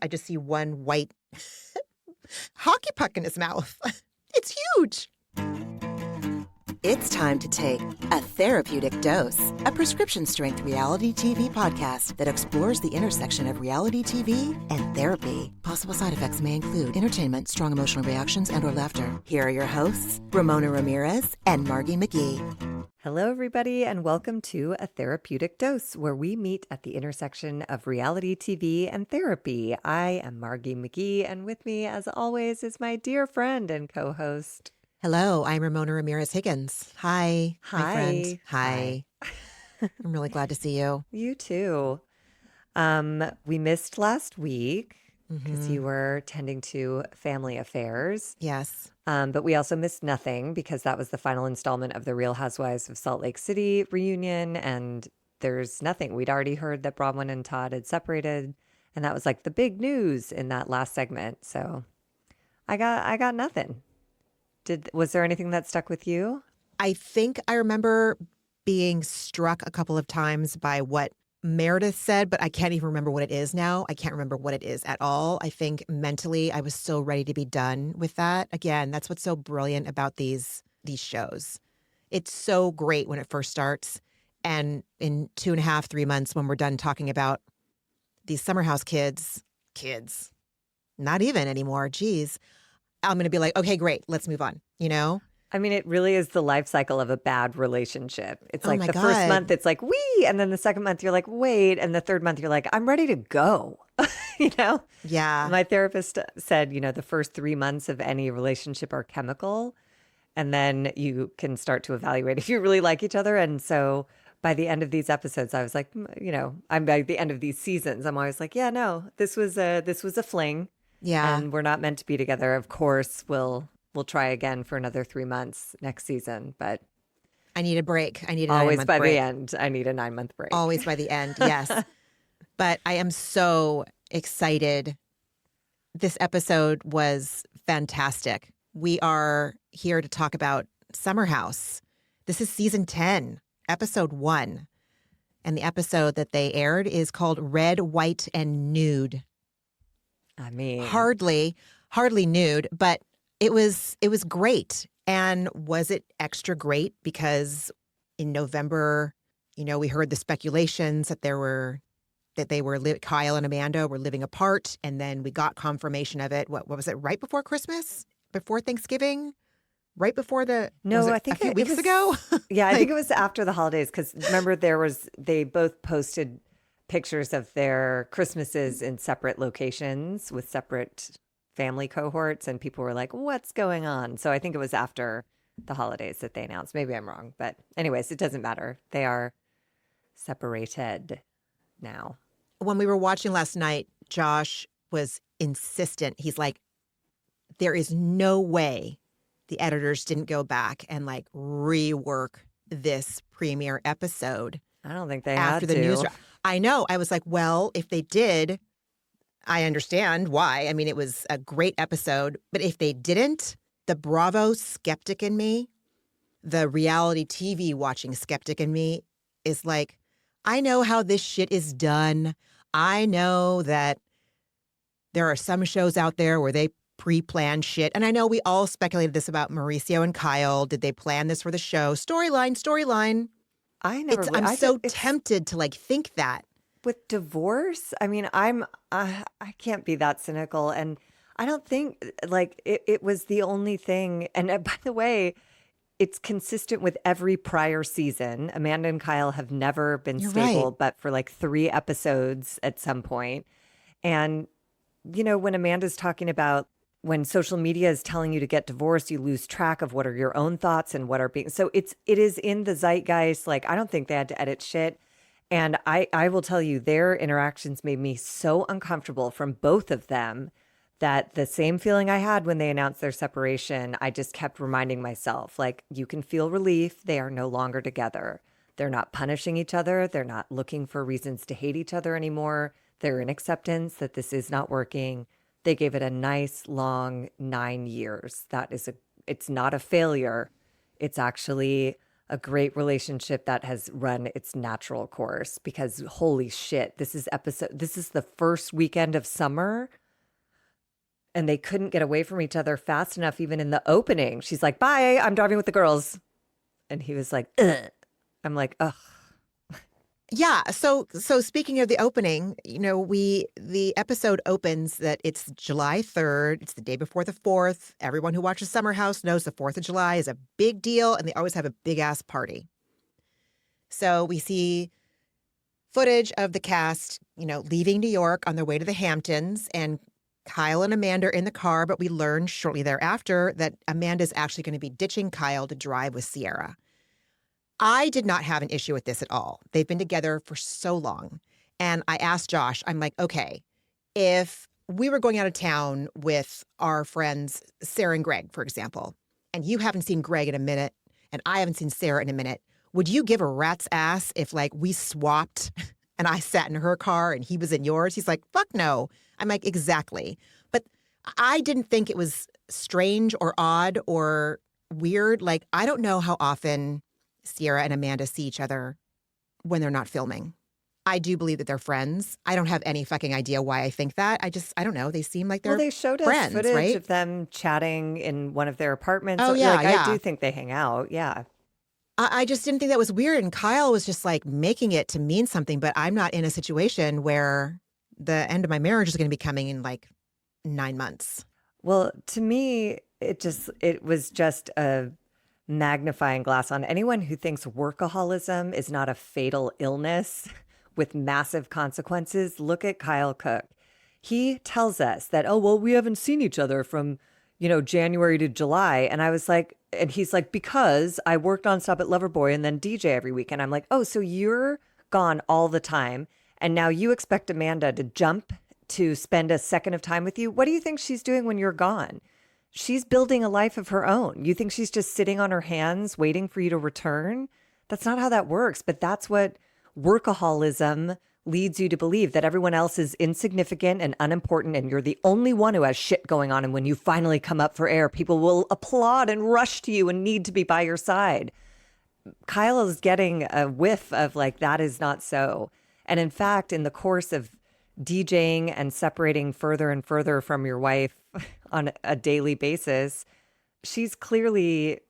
I just see one white hockey puck in his mouth. It's huge. It's time to take A Therapeutic Dose, a prescription-strength reality TV podcast that explores the intersection of reality TV and therapy. Possible side effects may include entertainment, strong emotional reactions, and/or laughter. Here are your hosts, Ramona Ramirez and Margie McGee. Hello, everybody, and welcome to A Therapeutic Dose, where we meet at the intersection of reality TV and therapy. I am Margie McGee, and with me, as always, is my dear friend and co-host. Hello, I'm Ramona Ramirez Higgins. Hi, Hi. my friend. Hi. I'm really glad to see you. You too. We missed last week because you were tending to family affairs. Yes. But we also missed nothing because that was the final installment of the Real Housewives of Salt Lake City reunion. And there's nothing. We'd already heard that Bronwyn and Todd had separated. And that was like the big news in that last segment. So I got nothing. Was there anything that stuck with you? I think I remember being struck a couple of times by what Meredith said, but I can't even remember what it is now. I can't remember what it is at all. I think mentally I was so ready to be done with that. Again, that's what's so brilliant about these shows. It's so great when it first starts. And in 2.5, 3 months, when we're done talking about these summer house kids, not even anymore, geez, I'm going to be like, okay, great, let's move on, you know? I mean, it really is the life cycle of a bad relationship. It's like my the first God. month, it's like, wee. And then the second month, you're like, wait. And the third month, you're like, I'm ready to go. You know? Yeah. My therapist said, the first 3 months of any relationship are chemical. And then you can start to evaluate if you really like each other. And so by the end of these episodes, I was like, I'm by the end of these seasons, I'm always like, yeah, no, this was a fling. Yeah. And we're not meant to be together. Of course, we'll try again for another 3 months next season. But I need a break. I need a always 9-month by break. the end, I need a 9-month break. Always by the end, yes. But I am so excited. This episode was fantastic. We are here to talk about Summer House. This is season 10, episode 1. And the episode that they aired is called Red, White, and Nude. I mean, Hardly nude, but it was great. And was it extra great because in November, we heard the speculations that Kyle and Amanda were living apart, and then we got confirmation of it. What was it? Right before Christmas, before Thanksgiving, right before I think a few it weeks was, ago. Yeah, I think it was after the holidays because remember they both posted pictures of their Christmases in separate locations with separate family cohorts, and people were like, what's going on? So I think it was after the holidays that they announced. Maybe I'm wrong, but anyways, it doesn't matter. They are separated now. When we were watching last night, Josh was insistent. He's like, there is no way the editors didn't go back and like rework this premiere episode. I don't think they after had the to. news. I know. I was like, well, if they did, I understand why. I mean, it was a great episode. But if they didn't, the Bravo skeptic in me, the reality TV watching skeptic in me is like, I know how this shit is done. I know that there are some shows out there where they pre-plan shit. And I know we all speculated this about Mauricio and Kyle. Did they plan this for the show? Storyline. I'm so tempted to like think that. With divorce, I mean, I can't be that cynical, and I don't think like it was the only thing. And by the way, it's consistent with every prior season. Amanda and Kyle have never been stable, right. but for like 3 episodes at some point. And when Amanda's talking about when social media is telling you to get divorced, you lose track of what are your own thoughts and what are being. So it is in the zeitgeist. Like, I don't think they had to edit shit. And I will tell you, their interactions made me so uncomfortable from both of them that the same feeling I had when they announced their separation, I just kept reminding myself, like, you can feel relief. They are no longer together. They're not punishing each other. They're not looking for reasons to hate each other anymore. They're in acceptance that this is not working. They gave it a nice long 9 years. It's not a failure. It's actually a great relationship that has run its natural course, because holy shit, this is the first weekend of summer and they couldn't get away from each other fast enough. Even in the opening, she's like, bye, I'm driving with the girls. And he was like, ugh. I'm like, ugh. Yeah. So speaking of the opening, the episode opens that it's July 3rd. It's the day before the 4th. Everyone who watches Summer House knows the 4th of July is a big deal, and they always have a big ass party. So we see footage of the cast, leaving New York on their way to the Hamptons, and Kyle and Amanda are in the car, but we learn shortly thereafter that Amanda's actually going to be ditching Kyle to drive with Ciara. I did not have an issue with this at all. They've been together for so long. And I asked Josh, I'm like, okay, if we were going out of town with our friends, Sarah and Greg, for example, and you haven't seen Greg in a minute, and I haven't seen Sarah in a minute, would you give a rat's ass if, like, we swapped and I sat in her car and he was in yours? He's like, fuck no. I'm like, exactly. But I didn't think it was strange or odd or weird. Like, I don't know how often Ciara and Amanda see each other when they're not filming. I do believe that they're friends. I don't have any fucking idea why I think that. I don't know. They seem like they're Well, they showed us friends, footage right? of them chatting in one of their apartments. Oh, yeah, like, yeah. I do think they hang out. Yeah. I just didn't think that was weird. And Kyle was just like making it to mean something. But I'm not in a situation where the end of my marriage is going to be coming in like 9 months. Well, to me, it was just a magnifying glass on anyone who thinks workaholism is not a fatal illness with massive consequences. Look at Kyle Cook. He tells us that, oh, well, we haven't seen each other from, January to July. And I was like, and he's like, because I worked nonstop at Loverboy and then DJ every week. And I'm like, oh, so you're gone all the time. And now you expect Amanda to jump to spend a second of time with you? What do you think she's doing when you're gone? She's building a life of her own. You think she's just sitting on her hands waiting for you to return? That's not how that works. But that's what workaholism leads you to believe, that everyone else is insignificant and unimportant and you're the only one who has shit going on. And when you finally come up for air, people will applaud and rush to you and need to be by your side. Kyle is getting a whiff of like, that is not so. And in fact, in the course of DJing and separating further and further from your wife on a daily basis, she's clearly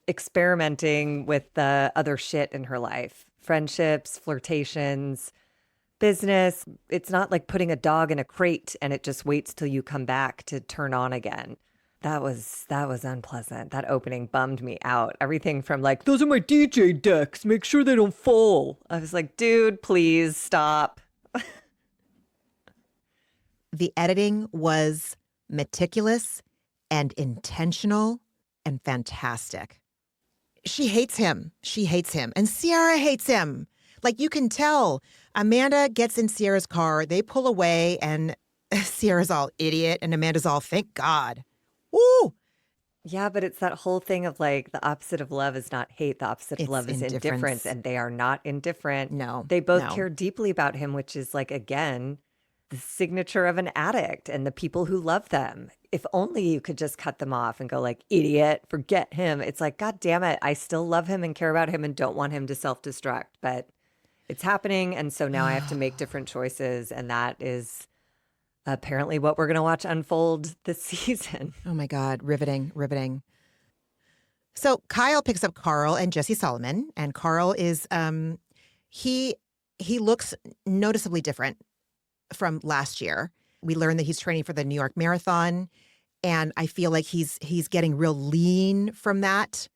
experimenting with the other shit in her life. Friendships, flirtations, business. It's not like putting a dog in a crate and it just waits till you come back to turn on again. That was unpleasant. That opening bummed me out. Everything from like, those are my DJ decks, make sure they don't fall. I was like, dude, please stop. The editing was meticulous and intentional and fantastic. She hates him. And Ciara hates him. Like, you can tell. Amanda gets in Ciara's car. They pull away and Ciara's all idiot and Amanda's all, thank God. Woo! Yeah, but it's that whole thing of like, the opposite of love is not hate. The opposite of It's love is indifference. And they are not indifferent. No. They both no. care deeply about him, which is like, again, the signature of an addict and the people who love them. If only you could just cut them off and go like, idiot, forget him. It's like, God damn it. I still love him and care about him and don't want him to self-destruct, but it's happening. And so now I have to make different choices. And that is apparently what we're going to watch unfold this season. Oh my God. Riveting. So Kyle picks up Carl and Jesse Solomon, and Carl is, he looks noticeably different from last year. We learned that he's training for the New York Marathon, and I feel like he's getting real lean from that.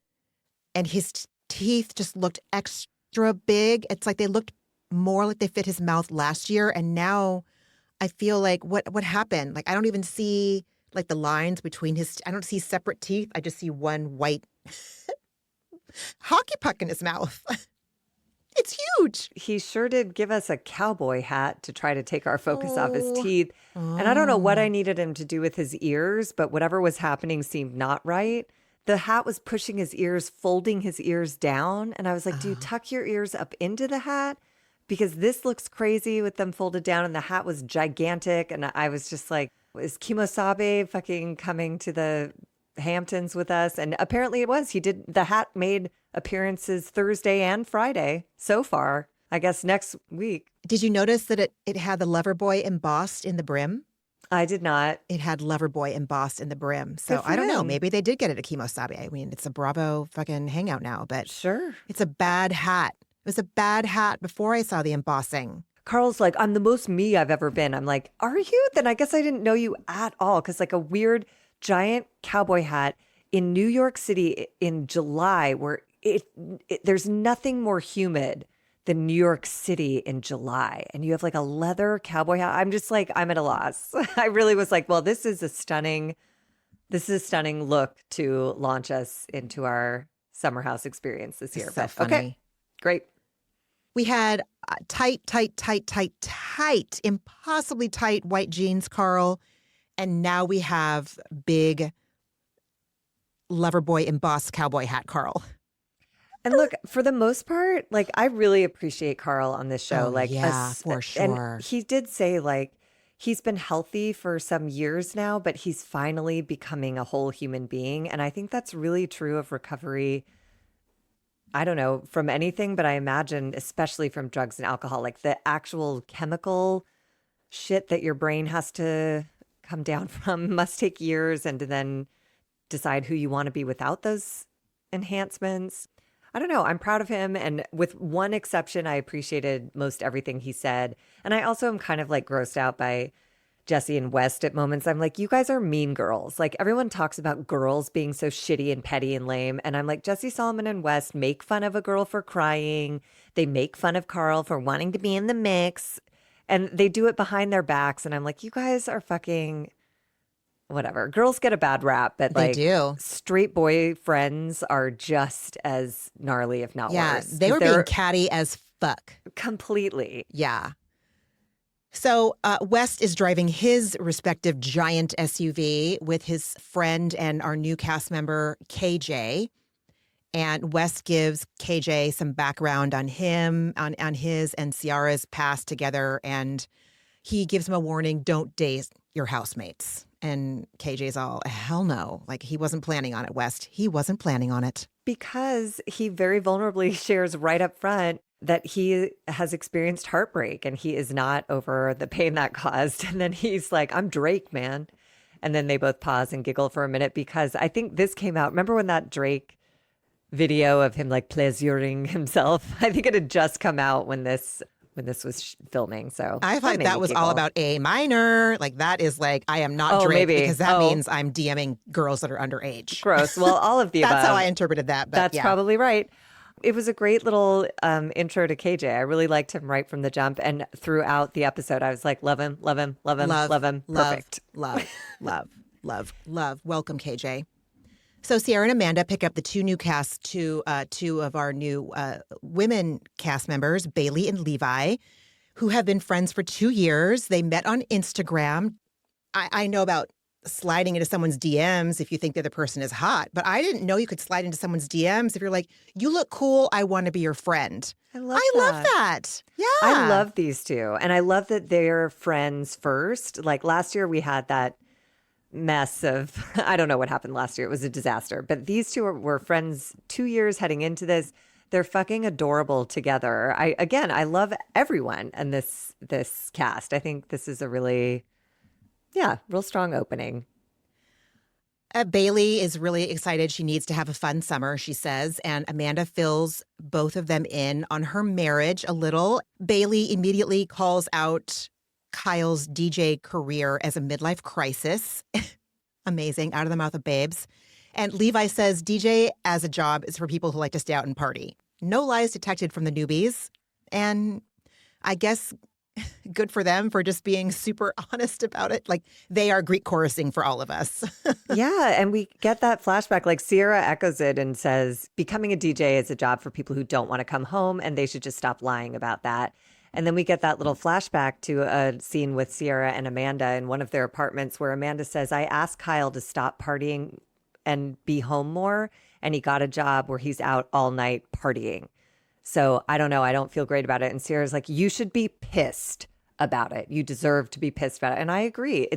And his teeth just looked extra big. It's like they looked more like they fit his mouth last year, and now I feel like what happened? Like, I don't even see like the lines between I don't see separate teeth. I just see one white hockey puck in his mouth. It's huge. He sure did give us a cowboy hat to try to take our focus off his teeth. And I don't know what I needed him to do with his ears, but whatever was happening seemed not right. The hat was pushing his ears, folding his ears down. And I was like, do you tuck your ears up into the hat? Because this looks crazy with them folded down, and the hat was gigantic. And I was just like, is Kimosabe fucking coming to the Hamptons with us? And apparently it was. The hat made appearances Thursday and Friday so far. I guess next week. Did you notice that it had the Loverboy embossed in the brim? I did not. It had Loverboy embossed in the brim. So Good for I don't know. him. Maybe they did get it at Kimosabe. I mean, it's a Bravo fucking hangout now, but Sure. it's a bad hat. It was a bad hat before I saw the embossing. Carl's like, I'm the most me I've ever been. I'm like, are you? Then I guess I didn't know you at all. Because like a weird giant cowboy hat in New York City in July where there's nothing more humid than New York City in July. And you have like a leather cowboy hat. I'm just like, I'm at a loss. I really was like, well, this is a stunning look to launch us into our summer house experience this year. So But funny. okay, great. We had tight, impossibly tight white jeans, Carl. And now we have big Loverboy embossed cowboy hat, Carl. And look, for the most part, like I really appreciate Carl on this show. Oh, like, yeah, for sure. And he did say like he's been healthy for some years now, but he's finally becoming a whole human being. And I think that's really true of recovery. I don't know, from anything, but I imagine especially from drugs and alcohol, like the actual chemical shit that your brain has to come down from must take years, and to then decide who you want to be without those enhancements. I don't know. I'm proud of him. And with one exception, I appreciated most everything he said. And I also am kind of like grossed out by Jesse and West at moments. I'm like, you guys are mean girls. Like everyone talks about girls being so shitty and petty and lame. And I'm like, Jesse Solomon and West make fun of a girl for crying. They make fun of Carl for wanting to be in the mix. And they do it behind their backs. And I'm like, you guys are fucking whatever. Girls get a bad rap, but They like do. straight boyfriends are just as gnarly, if not Yeah, worse. they were being catty as fuck. Completely. Yeah. So West is driving his respective giant SUV with his friend and our new cast member, KJ. And West gives KJ some background on him, on his and Ciara's past together. And he gives him a warning, don't date your housemates. And KJ's all, hell no. Like, he wasn't planning on it, West. He wasn't planning on it. Because he very vulnerably shares right up front that he has experienced heartbreak and he is not over the pain that caused. And then he's like, I'm Drake, man. And then they both pause and giggle for a minute because I think this came out. Remember when that Drake video of him like pleasuring himself? I think it had just come out when this was filming. So I thought that was all about A minor. Like, that is like, I am not Drake, maybe. because that means I'm DMing girls that are underage. Gross. Well, all of the above. That's how I interpreted that. But That's yeah. probably right. It was a great little intro to KJ. I really liked him right from the jump. And throughout the episode, I was like, love him, love him, love him, love him. Perfect. Love. Welcome, KJ. So Ciara and Amanda pick up the two new casts, two of our new women cast members, Bailey and Levi, who have been friends for 2 years. They met on Instagram. I know about sliding into someone's DMs if you think the other person is hot, but I didn't know you could slide into someone's DMs if you're like, you look cool, I want to be your friend. I love that. Yeah. I love these two. And I love that they're friends first. Like last year we had that mess of, I don't know what happened last year. It was a disaster. But these two were friends 2 years heading into this. They're fucking adorable together. I love everyone in this cast. I think this is a really, real strong opening. Bailey is really excited. She needs to have a fun summer, she says. And Amanda fills both of them in on her marriage a little. Bailey immediately calls out Kyle's DJ career as a midlife crisis. Amazing. Out of the mouth of babes. And Levi says DJ as a job is for people who like to stay out and party. No lies detected from the newbies. And I guess good for them for just being super honest about it. Like, they are Greek chorusing for all of us. Yeah. And we get that flashback. Like Ciara echoes it and says, becoming a DJ is a job for people who don't want to come home, and they should just stop lying about that. And then we get that little flashback to a scene with Ciara and Amanda in one of their apartments where Amanda says, I asked Kyle to stop partying and be home more, and he got a job where he's out all night partying. So I don't know. I don't feel great about it. And Ciara's like, you should be pissed about it. You deserve to be pissed about it. And I agree.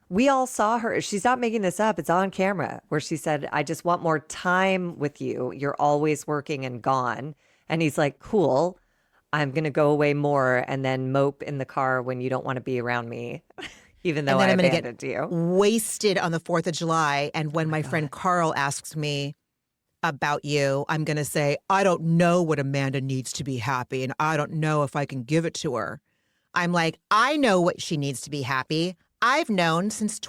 We all saw her. She's not making this up. It's on camera where she said, I just want more time with you. You're always working and gone. And he's like, cool. I'm going to go away more and then mope in the car when you don't want to be around me, even though I I'm going to abandoned you. wasted on the 4th of July. And when my friend Carl asks me about you, I'm going to say, I don't know what Amanda needs to be happy. And I don't know if I can give it to her. I'm like, I know what she needs to be happy. I've known since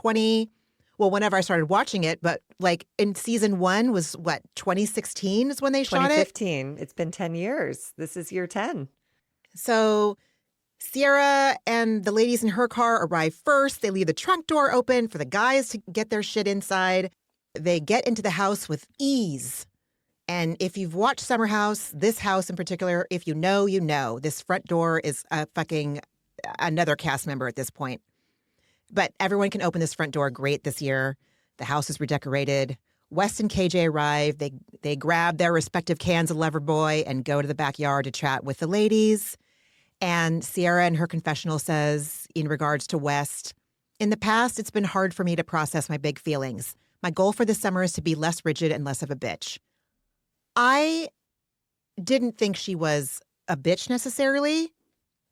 whenever I started watching it, but like in season 1 was what, 2016 is when they shot it? 2015. It's been 10 years. This is year 10. So Ciara and the ladies in her car arrive first. They leave the trunk door open for the guys to get their shit inside. They get into the house with ease. And if you've watched Summer House, this house in particular, if you know, you know. This front door is another cast member at this point. But everyone can open this front door great this year. The house is redecorated. West and KJ arrive. They grab their respective cans of Loverboy and go to the backyard to chat with the ladies. And Ciara in her confessional says, in regards to West, in the past, it's been hard for me to process my big feelings. My goal for this summer is to be less rigid and less of a bitch. I didn't think she was a bitch necessarily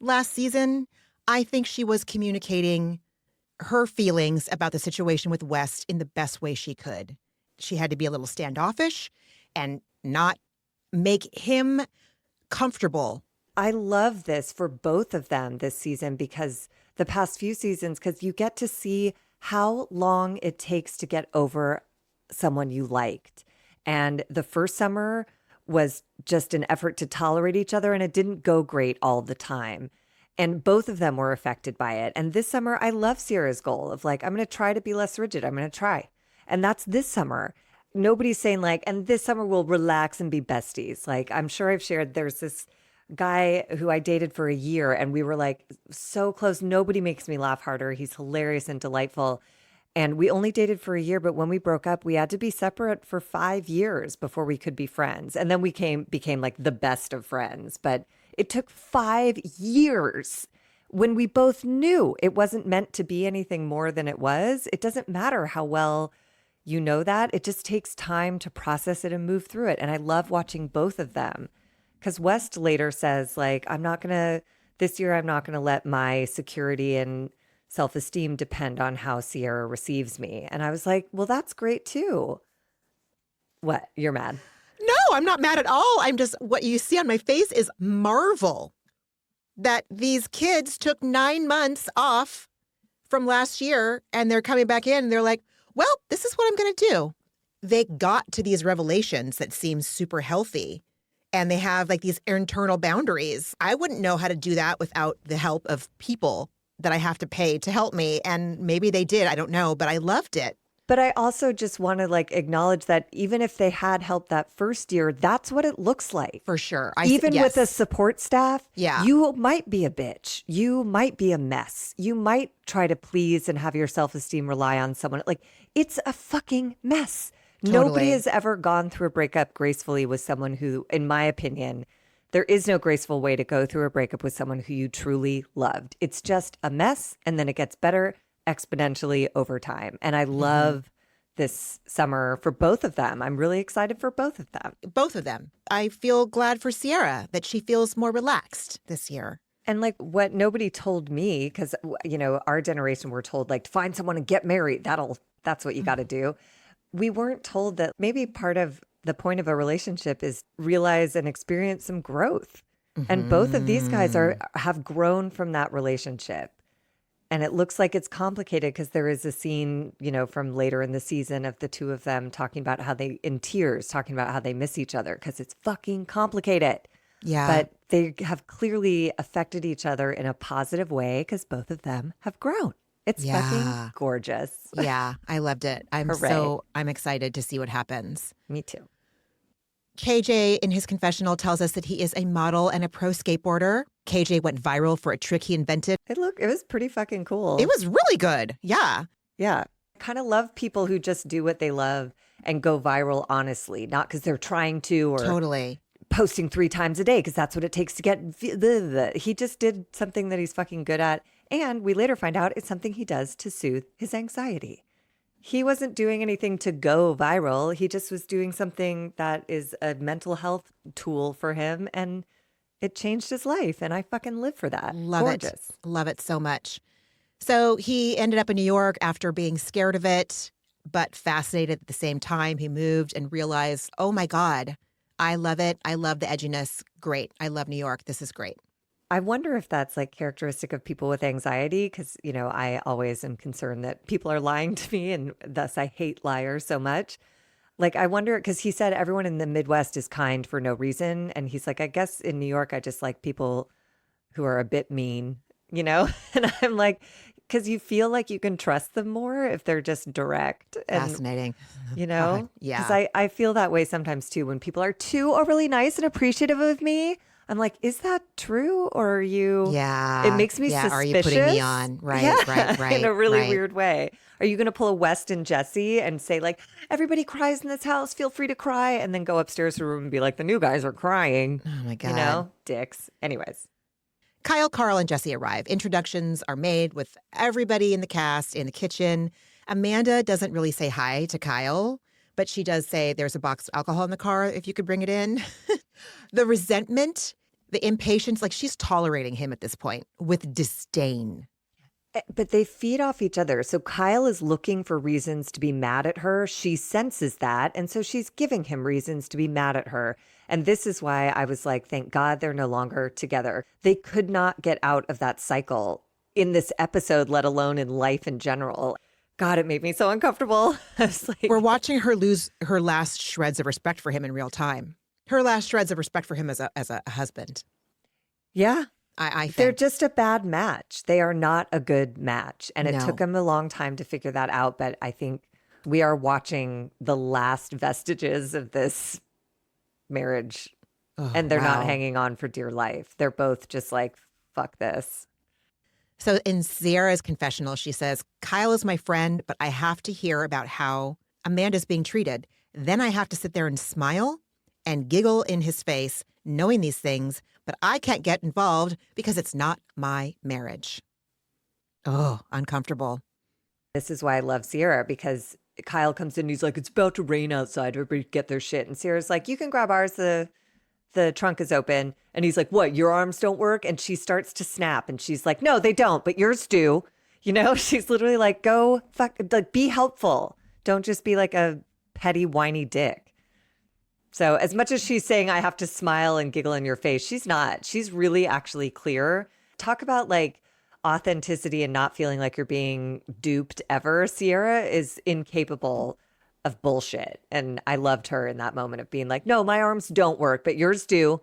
last season. I think she was communicating her feelings about the situation with West in the best way she could. She had to be a little standoffish and not make him comfortable. I love this for both of them this season because the past few seasons, because you get to see how long it takes to get over someone you liked. And the first summer was just an effort to tolerate each other, and it didn't go great all the time. And both of them were affected by it. And this summer, I love Ciara's goal of like, I'm going to try to be less rigid. I'm going to try. And that's this summer. Nobody's saying like, and this summer we'll relax and be besties. Like, I'm sure I've shared, there's this guy who I dated for a year and we were like so close. Nobody makes me laugh harder. He's hilarious and delightful. And we only dated for a year, but when we broke up, we had to be separate for 5 years before we could be friends. And then we became like the best of friends. But it took 5 years when we both knew it wasn't meant to be anything more than it was. It doesn't matter how well you know that. It just takes time to process it and move through it. And I love watching both of them. Because West later says, like, this year I'm not going to let my security and self-esteem depend on how Ciara receives me. And I was like, well, that's great too. What? You're mad? No, I'm not mad at all. I'm just, what you see on my face is marvel that these kids took 9 months off from last year and they're coming back in and they're like, well, this is what I'm going to do. They got to these revelations that seem super healthy and they have like these internal boundaries. I wouldn't know how to do that without the help of people that I have to pay to help me. And maybe they did. I don't know, but I loved it. But I also just want to like acknowledge that even if they had help that first year, that's what it looks like. For sure. Even with a support staff, yeah, you might be a bitch. You might be a mess. You might try to please and have your self-esteem rely on someone. Like, it's a fucking mess. Totally. Nobody has ever gone through a breakup gracefully with someone who, in my opinion, there is no graceful way to go through a breakup with someone who you truly loved. It's just a mess, and then it gets better exponentially over time. And I love this summer for both of them. I'm really excited for both of them. Both of them. I feel glad for Ciara that she feels more relaxed this year. And like what nobody told me, because, you know, our generation were told like, find someone and get married. That's what you got to do. We weren't told that maybe part of the point of a relationship is realize and experience some growth. And both of these guys have grown from that relationship. And it looks like it's complicated because there is a scene, you know, from later in the season of the two of them talking about how in tears, talking about how they miss each other because it's fucking complicated. Yeah. But they have clearly affected each other in a positive way because both of them have grown. It's fucking gorgeous. Yeah, I loved it. I'm excited to see what happens. Me too. KJ, in his confessional, tells us that he is a model and a pro skateboarder. KJ went viral for a trick he invented. It was pretty fucking cool. It was really good. Yeah. Yeah. I kind of love people who just do what they love and go viral honestly, not because they're trying to or totally posting 3 times a day because that's what it takes to get. He just did something that he's fucking good at And we later find out it's something he does to soothe his anxiety. He wasn't doing anything to go viral. He just was doing something that is a mental health tool for him. And it changed his life. And I fucking live for that. Love Gorgeous. it. Love it so much. So he ended up in New York after being scared of it, but fascinated at the same time. He moved and realized, oh my God, I love it. I love the edginess. Great. I love New York. This is great. I wonder if that's like characteristic of people with anxiety because, I always am concerned that people are lying to me and thus I hate liars so much. Like, I wonder because he said everyone in the Midwest is kind for no reason. And he's like, I guess in New York, I just like people who are a bit mean, And I'm like, because you feel like you can trust them more if they're just direct. And, Fascinating. Yeah. Yeah. Because I feel that way sometimes too when people are too overly nice and appreciative of me. I'm like, is that true? Or are you? Yeah. It makes me suspicious. Are you putting me on? Right, Yeah, right. In a really weird way. Are you going to pull a West and Jesse and say like, everybody cries in this house, feel free to cry, and then go upstairs to the room and be like, the new guys are crying. Oh my God. Dicks. Anyways. Kyle, Carl, and Jesse arrive. Introductions are made with everybody in the cast in the kitchen. Amanda doesn't really say hi to Kyle, but she does say there's a box of alcohol in the car if you could bring it in. The resentment, the impatience, like she's tolerating him at this point with disdain. But they feed off each other. So Kyle is looking for reasons to be mad at her. She senses that. And so she's giving him reasons to be mad at her. And this is why I was like, thank God they're no longer together. They could not get out of that cycle in this episode, let alone in life in general. God, it made me so uncomfortable. I was like, we're watching her lose her last shreds of respect for him in real time. Her last shreds of respect for him as a husband. Yeah. I think. They're just a bad match. They are not a good match. And it No. took him a long time to figure that out. But I think we are watching the last vestiges of this marriage. Oh, And they're wow. not hanging on for dear life. They're both just like, fuck this. So in Ciara's confessional, she says, Kyle is my friend, but I have to hear about how Amanda's being treated. Then I have to sit there and smile and giggle in his face, knowing these things, but I can't get involved because it's not my marriage. Oh, uncomfortable. This is why I love Ciara, because Kyle comes in and he's like, it's about to rain outside. Everybody get their shit. And Ciara's like, you can grab ours. The trunk is open. And he's like, what, your arms don't work? And she starts to snap. And she's like, no, they don't, but yours do. She's literally like, go fuck, like, be helpful. Don't just be like a petty, whiny dick. So as much as she's saying, I have to smile and giggle in your face, she's not. She's really actually clear. Talk about like authenticity and not feeling like you're being duped ever. Ciara is incapable of bullshit. And I loved her in that moment of being like, no, my arms don't work, but yours do.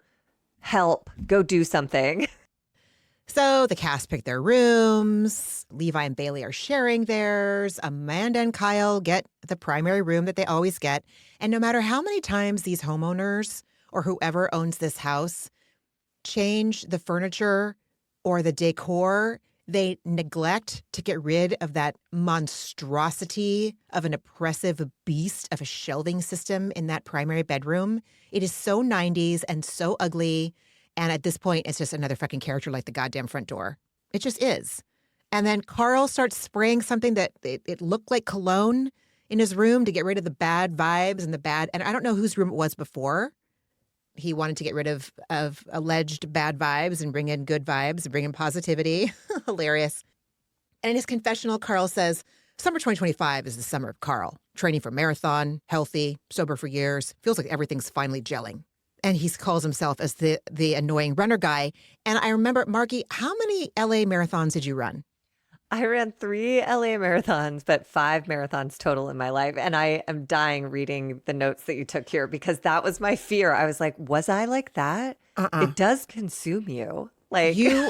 Help, go do something. So the cast pick their rooms. Levi and Bailey are sharing theirs. Amanda and Kyle get the primary room that they always get. And no matter how many times these homeowners or whoever owns this house change the furniture or the decor, they neglect to get rid of that monstrosity of an oppressive beast of a shelving system in that primary bedroom. It is so 90s and so ugly. And at this point, it's just another fucking character like the goddamn front door. It just is. And then Carl starts spraying something that it looked like cologne in his room to get rid of the bad vibes and the bad. And I don't know whose room it was before. He wanted to get rid of alleged bad vibes and bring in good vibes and bring in positivity. Hilarious. And in his confessional, Carl says, summer 2025 is the summer of Carl. Training for marathon, healthy, sober for years. Feels like everything's finally gelling. And he calls himself as the annoying runner guy. And I remember, Margie, how many LA marathons did you run? I ran 3 LA marathons, but 5 marathons total in my life. And I am dying reading the notes that you took here because that was my fear. I was like, was I like that? It does consume you. Like when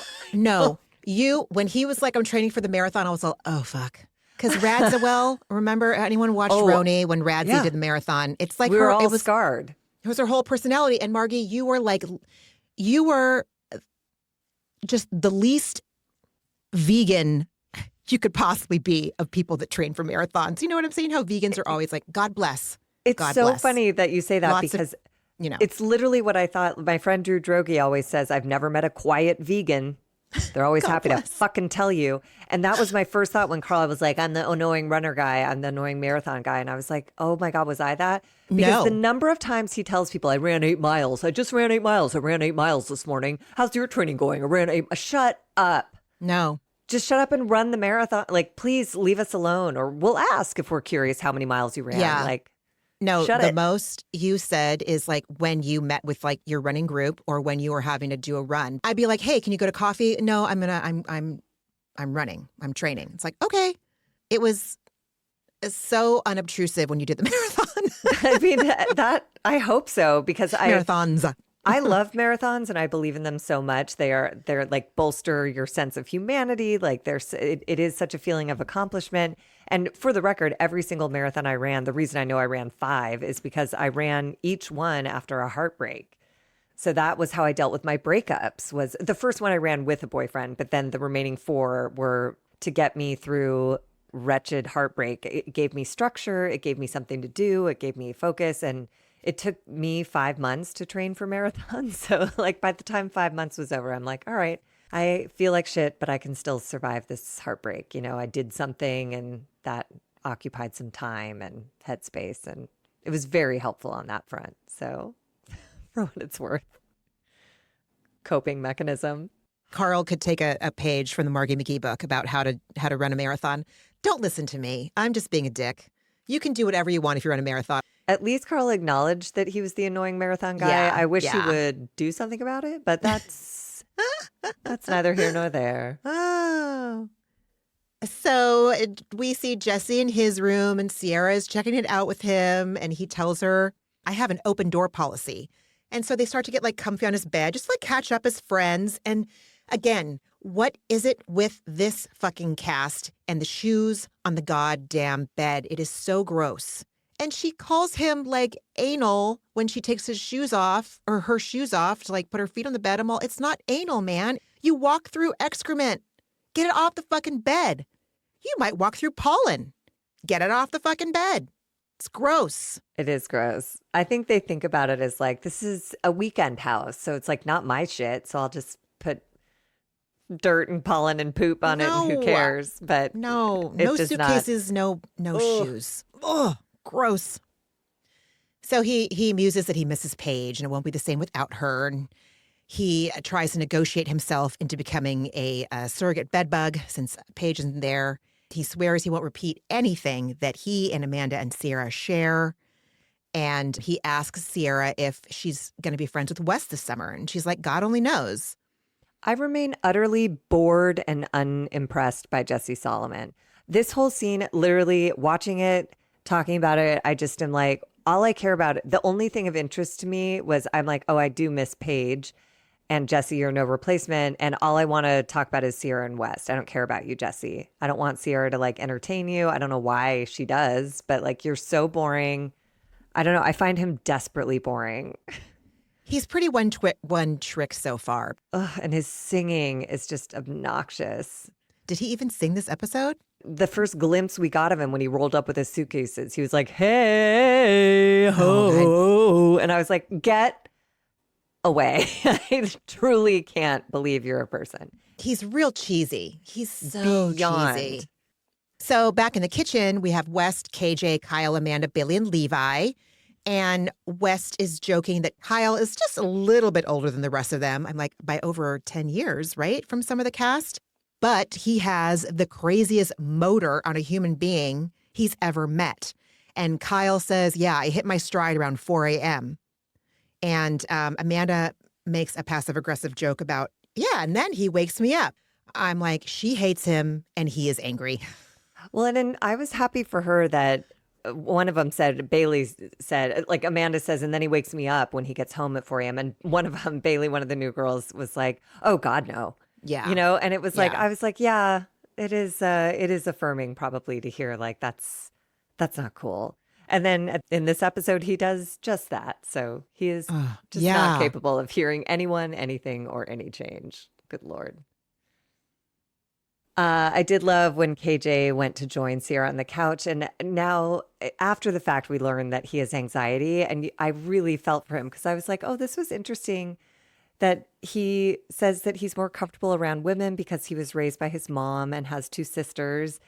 he was like, I'm training for the marathon, I was like, oh, fuck. Because Radzawell, remember anyone watched Roni when Radzi did the marathon? It's like we were all it was scarred. It was her whole personality. And Margie, you were just the least vegan you could possibly be of people that train for marathons. You know what I'm saying? How vegans are always like, God bless. It's God so bless. funny that you say that Lots because of, it's literally what I thought. My friend Drew Droege always says, I've never met a quiet vegan. They're always God happy bless. to fucking tell you. And that was my first thought when Carl was like, I'm the annoying runner guy. I'm the annoying marathon guy. And I was like, oh my God, was I that? Because the No. number of times he tells people, I ran 8 miles. I just ran 8 miles. I ran 8 miles this morning. How's your training going? I ran 8. Shut up. No. Just shut up and run the marathon. Like, please leave us alone. Or we'll ask if we're curious how many miles you ran. Yeah. Like, No, shut the it. most you said is like when you met with like your running group or when you were having to do a run. I'd be like, "Hey, can you go to coffee?" No, I'm running. I'm training. It's like, "Okay." It was so unobtrusive when you did the marathon. I mean, that I hope so, because Marathons. I love marathons and I believe in them so much. They're like bolster your sense of humanity. Like it is such a feeling of accomplishment. And for the record, every single marathon I ran, the reason I know I ran 5 is because I ran each one after a heartbreak. So that was how I dealt with my breakups. Was the first one I ran with a boyfriend, but then the remaining 4 were to get me through wretched heartbreak. It gave me structure. It gave me something to do. It gave me focus. And it took me 5 months to train for marathons. So like by the time 5 months was over, I'm like, all right, I feel like shit, but I can still survive this heartbreak. You know, I did something and that occupied some time and headspace. And it was very helpful on that front. So for what it's worth, coping mechanism. Carl could take a page from the Margie McGee book about how to run a marathon. Don't listen to me. I'm just being a dick. You can do whatever you want if you run a marathon. At least Carl acknowledged that he was the annoying marathon guy. Yeah, I wish he yeah. would do something about it, but that's neither here nor there. Oh. So we see Jesse in his room and Ciara is checking it out with him. And he tells her, I have an open door policy. And so they start to get like comfy on his bed, just like catch up as friends. And again, what is it with this fucking cast and the shoes on the goddamn bed? It is so gross. And she calls him like anal when she takes his shoes off or her shoes off to like put her feet on the bed. I'm all, it's not anal, man. You walk through excrement. Get it off the fucking bed. You might walk through pollen. Get it off the fucking bed. It's gross. It is gross. I think they think about it as like, this is a weekend house. So it's like not my shit. So I'll just put dirt and pollen and poop on it and who cares? But no it does suitcases, no shoes. Ugh, gross. So he muses that he misses Paige and it won't be the same without her. And he tries to negotiate himself into becoming a surrogate bedbug since Paige isn't there. He swears he won't repeat anything that he and Amanda and Ciara share. And he asks Ciara if she's going to be friends with Wes this summer. And she's like, God only knows. I remain utterly bored and unimpressed by Jesse Solomon. This whole scene, literally watching it, talking about it, I just am like, all I care about, the only thing of interest to me was I'm like, oh, I do miss Paige. And Jesse, you're no replacement. And all I want to talk about is Ciara and West. I don't care about you, Jesse. I don't want Ciara to like entertain you. I don't know why she does, but like you're so boring. I don't know. I find him desperately boring. He's pretty one trick so far. Ugh, and his singing is just obnoxious. Did he even sing this episode? The first glimpse we got of him when he rolled up with his suitcases, he was like, hey, ho. And I was like, get away. I truly can't believe you're a person. He's real cheesy. He's so Beyond. cheesy. So back in the kitchen, we have West, KJ, Kyle, Amanda, Billy, and Levi. And West is joking that Kyle is just a little bit older than the rest of them. I'm like, by over 10 years, right? From some of the cast. But he has the craziest motor on a human being he's ever met. And Kyle says, yeah, I hit my stride around 4 a.m. And Amanda makes a passive-aggressive joke about, yeah, and then he wakes me up. I'm like, she hates him, and he is angry. Well, and then I was happy for her that one of them said, Bailey said, like Amanda says, and then he wakes me up when he gets home at 4 a.m. And one of them, Bailey, one of the new girls, was like, oh, God, no. Yeah. You know, and it was like, Yeah. I was like, yeah, it is affirming probably to hear like, that's not cool. And then in this episode, he does just that. So he is just not capable of hearing anyone, anything, or any change. Good Lord. I did love when KJ went to join Ciara on the couch. And now, after the fact, we learned that he has anxiety. And I really felt for him because I was like, oh, this was interesting that he says that he's more comfortable around women because he was raised by his mom and has two sisters.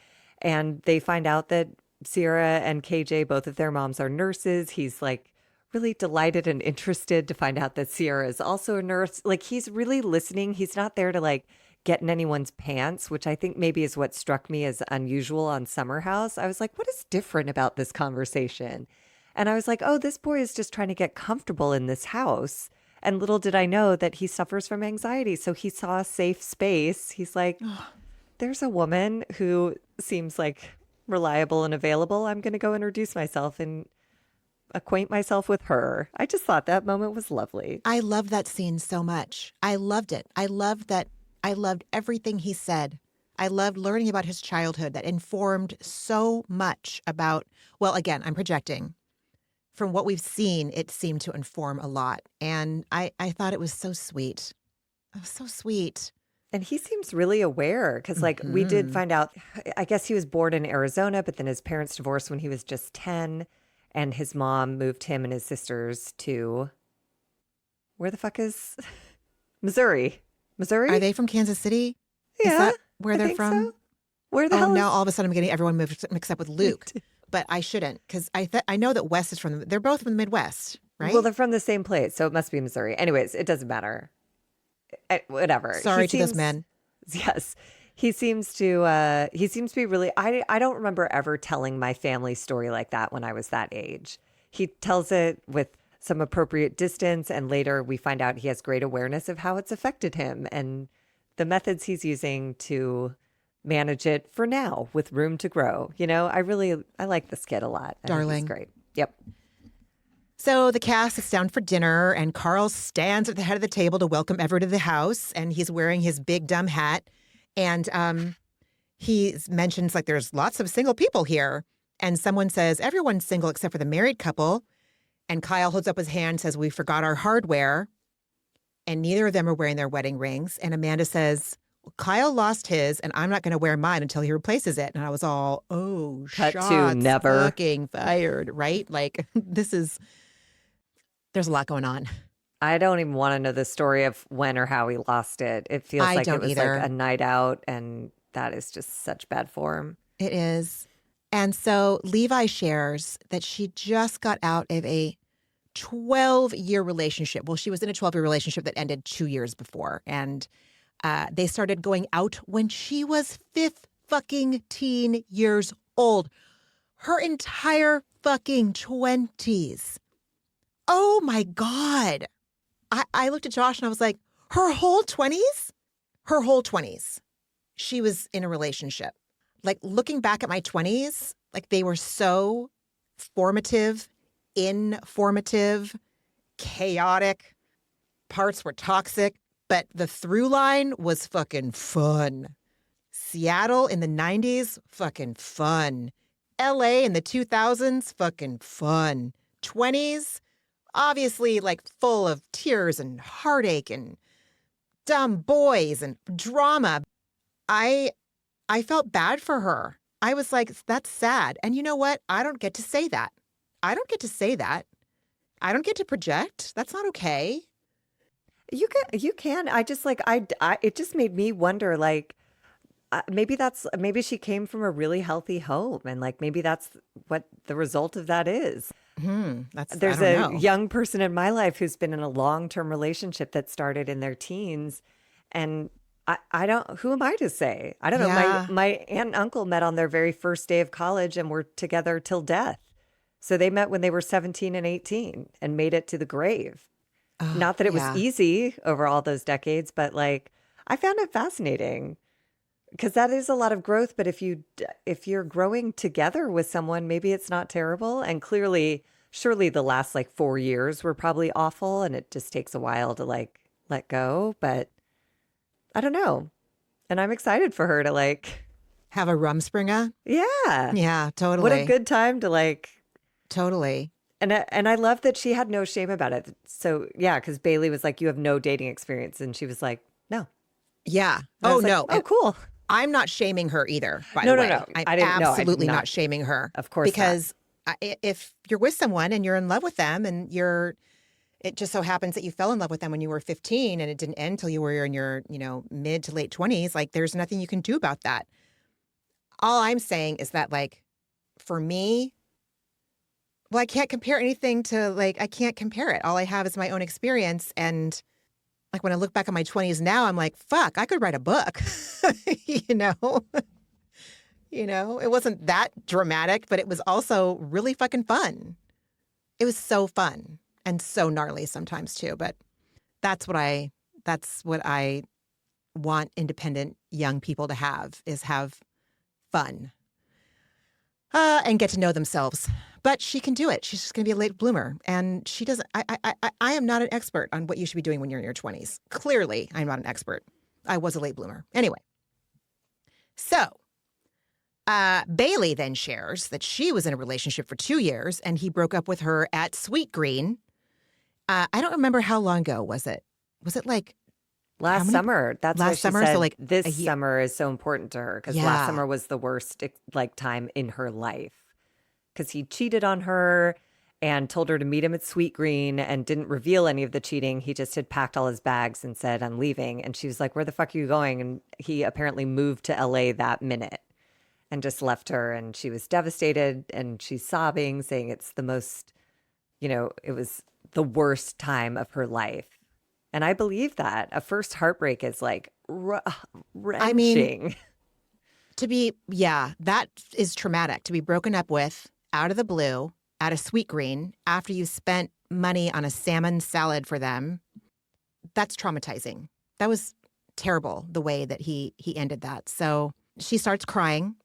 And they find out that Ciara and KJ, both of their moms are nurses. He's like really delighted and interested to find out that Ciara is also a nurse. Like he's really listening. He's not there to like get in anyone's pants, which I think maybe is what struck me as unusual on Summer House. I was like, what is different about this conversation? And I was like, oh, this boy is just trying to get comfortable in this house. And little did I know that he suffers from anxiety. So he saw a safe space. He's like, there's a woman who seems like reliable and available. I'm going to go introduce myself and acquaint myself with her. I just thought that moment was lovely. I love that scene so much. I loved it. I loved that. I loved everything he said. I loved learning about his childhood that informed so much about, well, again, I'm projecting. From what we've seen, it seemed to inform a lot. And I thought it was so sweet. It was so sweet. And he seems really aware because, like, we did find out, I guess he was born in Arizona, but then his parents divorced when he was just 10. And his mom moved him and his sisters to, where the fuck is Missouri? Missouri? Are they from Kansas City? Yeah. Is that where I they're think from? so. Where the hell now is... all of a sudden I'm getting everyone mixed up with Luke. But I shouldn't, because I know that Wes is they're both from the Midwest, right? Well, they're from the same place, so it must be Missouri. Anyways, it doesn't matter. Whatever. Sorry to those men. Yes. He seems to be really, I don't remember ever telling my family story like that when I was that age. He tells it with some appropriate distance, and later we find out he has great awareness of how it's affected him and the methods he's using to manage it for now with room to grow. You know, I like this kid a lot. I think Darling. he's great. Yep. So the cast sits down for dinner, and Carl stands at the head of the table to welcome everyone to the house, and he's wearing his big dumb hat. And he mentions, like, there's lots of single people here. And someone says, everyone's single except for the married couple. And Kyle holds up his hand and says, we forgot our hardware. And neither of them are wearing their wedding rings. And Amanda says, well, Kyle lost his, and I'm not going to wear mine until he replaces it. And I was all, oh, Cut shots to never. fucking fired, right? Like, there's a lot going on. I don't even want to know the story of when or how he lost it. It feels I like don't it was either. like a night out, and that is just such bad form. It is. And so Levi shares that she just got out of a 12-year relationship. Well, she was in a 12-year relationship that ended 2 years before. And they started going out when she was 15 years old. Her entire fucking 20s. Oh my God. I looked at Josh and I was like, her whole 20s? Her whole 20s. She was in a relationship. Like, looking back at my 20s, like, they were so formative, informative, chaotic. Parts were toxic, but the through line was fucking fun. Seattle in the 90s, fucking fun. LA in the 2000s, fucking fun. 20s, obviously, like, full of tears and heartache and dumb boys and drama. I felt bad for her. I was like, that's sad. And you know what? I don't get to say that. I don't get to say that. I don't get to project. That's not okay. You can. I just like, it just made me wonder, like, maybe she came from a really healthy home, and like, maybe that's what the result of that is. There's a young person in my life who's been in a long-term relationship that started in their teens, and I don't, who am I to say? I don't know. Yeah. My aunt and uncle met on their very first day of college and were together till death. So they met when they were 17 and 18 and made it to the grave. Not that it was easy over all those decades, but like, I found it fascinating because that is a lot of growth. But if you're growing together with someone, maybe it's not terrible. And clearly, surely the last like 4 years were probably awful, and it just takes a while to like let go. But I don't know. And I'm excited for her to like Have a rumspringa? yeah. Yeah, totally. What a good time to like. Totally. And I love that she had no shame about it. So yeah, because Bailey was like, you have no dating experience. And she was like, no. Yeah. And I Oh, was like, no. oh, cool. I'm not shaming her either, by No, the no, way. no. I'm I didn't- no, I'm absolutely not. not shaming her. Of course not. Because if you're with someone and you're in love with them and it just so happens that you fell in love with them when you were 15 and it didn't end until you were in your, mid to late 20s. Like, there's nothing you can do about that. All I'm saying is that, like, for me, well, I can't compare anything to, like, I can't compare it. All I have is my own experience. And like, when I look back on my 20s now, I'm like, fuck, I could write a book, you know? It wasn't that dramatic, but it was also really fucking fun. It was so fun and so gnarly sometimes too. But that's what I want independent young people to have fun and get to know themselves. But she can do it. She's just going to be a late bloomer. And she doesn't, I am not an expert on what you should be doing when you're in your 20s. Clearly, I'm not an expert. I was a late bloomer. Anyway. So, Bailey then shares that she was in a relationship for 2 years and he broke up with her at Sweetgreen. I don't remember how long ago was it? Was it like last summer? That's last what she summer. said. So like this summer is so important to her because last summer was the worst like time in her life because he cheated on her and told her to meet him at Sweetgreen and didn't reveal any of the cheating. He just had packed all his bags and said, "I'm leaving." And she was like, "Where the fuck are you going?" And he apparently moved to LA that minute and just left her. And she was devastated and she's sobbing, saying it's the most, it was the worst time of her life. And I believe that. A first heartbreak is like wrenching. I mean, that is traumatic. To be broken up with out of the blue at a Sweetgreen after you spent money on a salmon salad for them, that's traumatizing. That was terrible, the way that he ended that. So she starts crying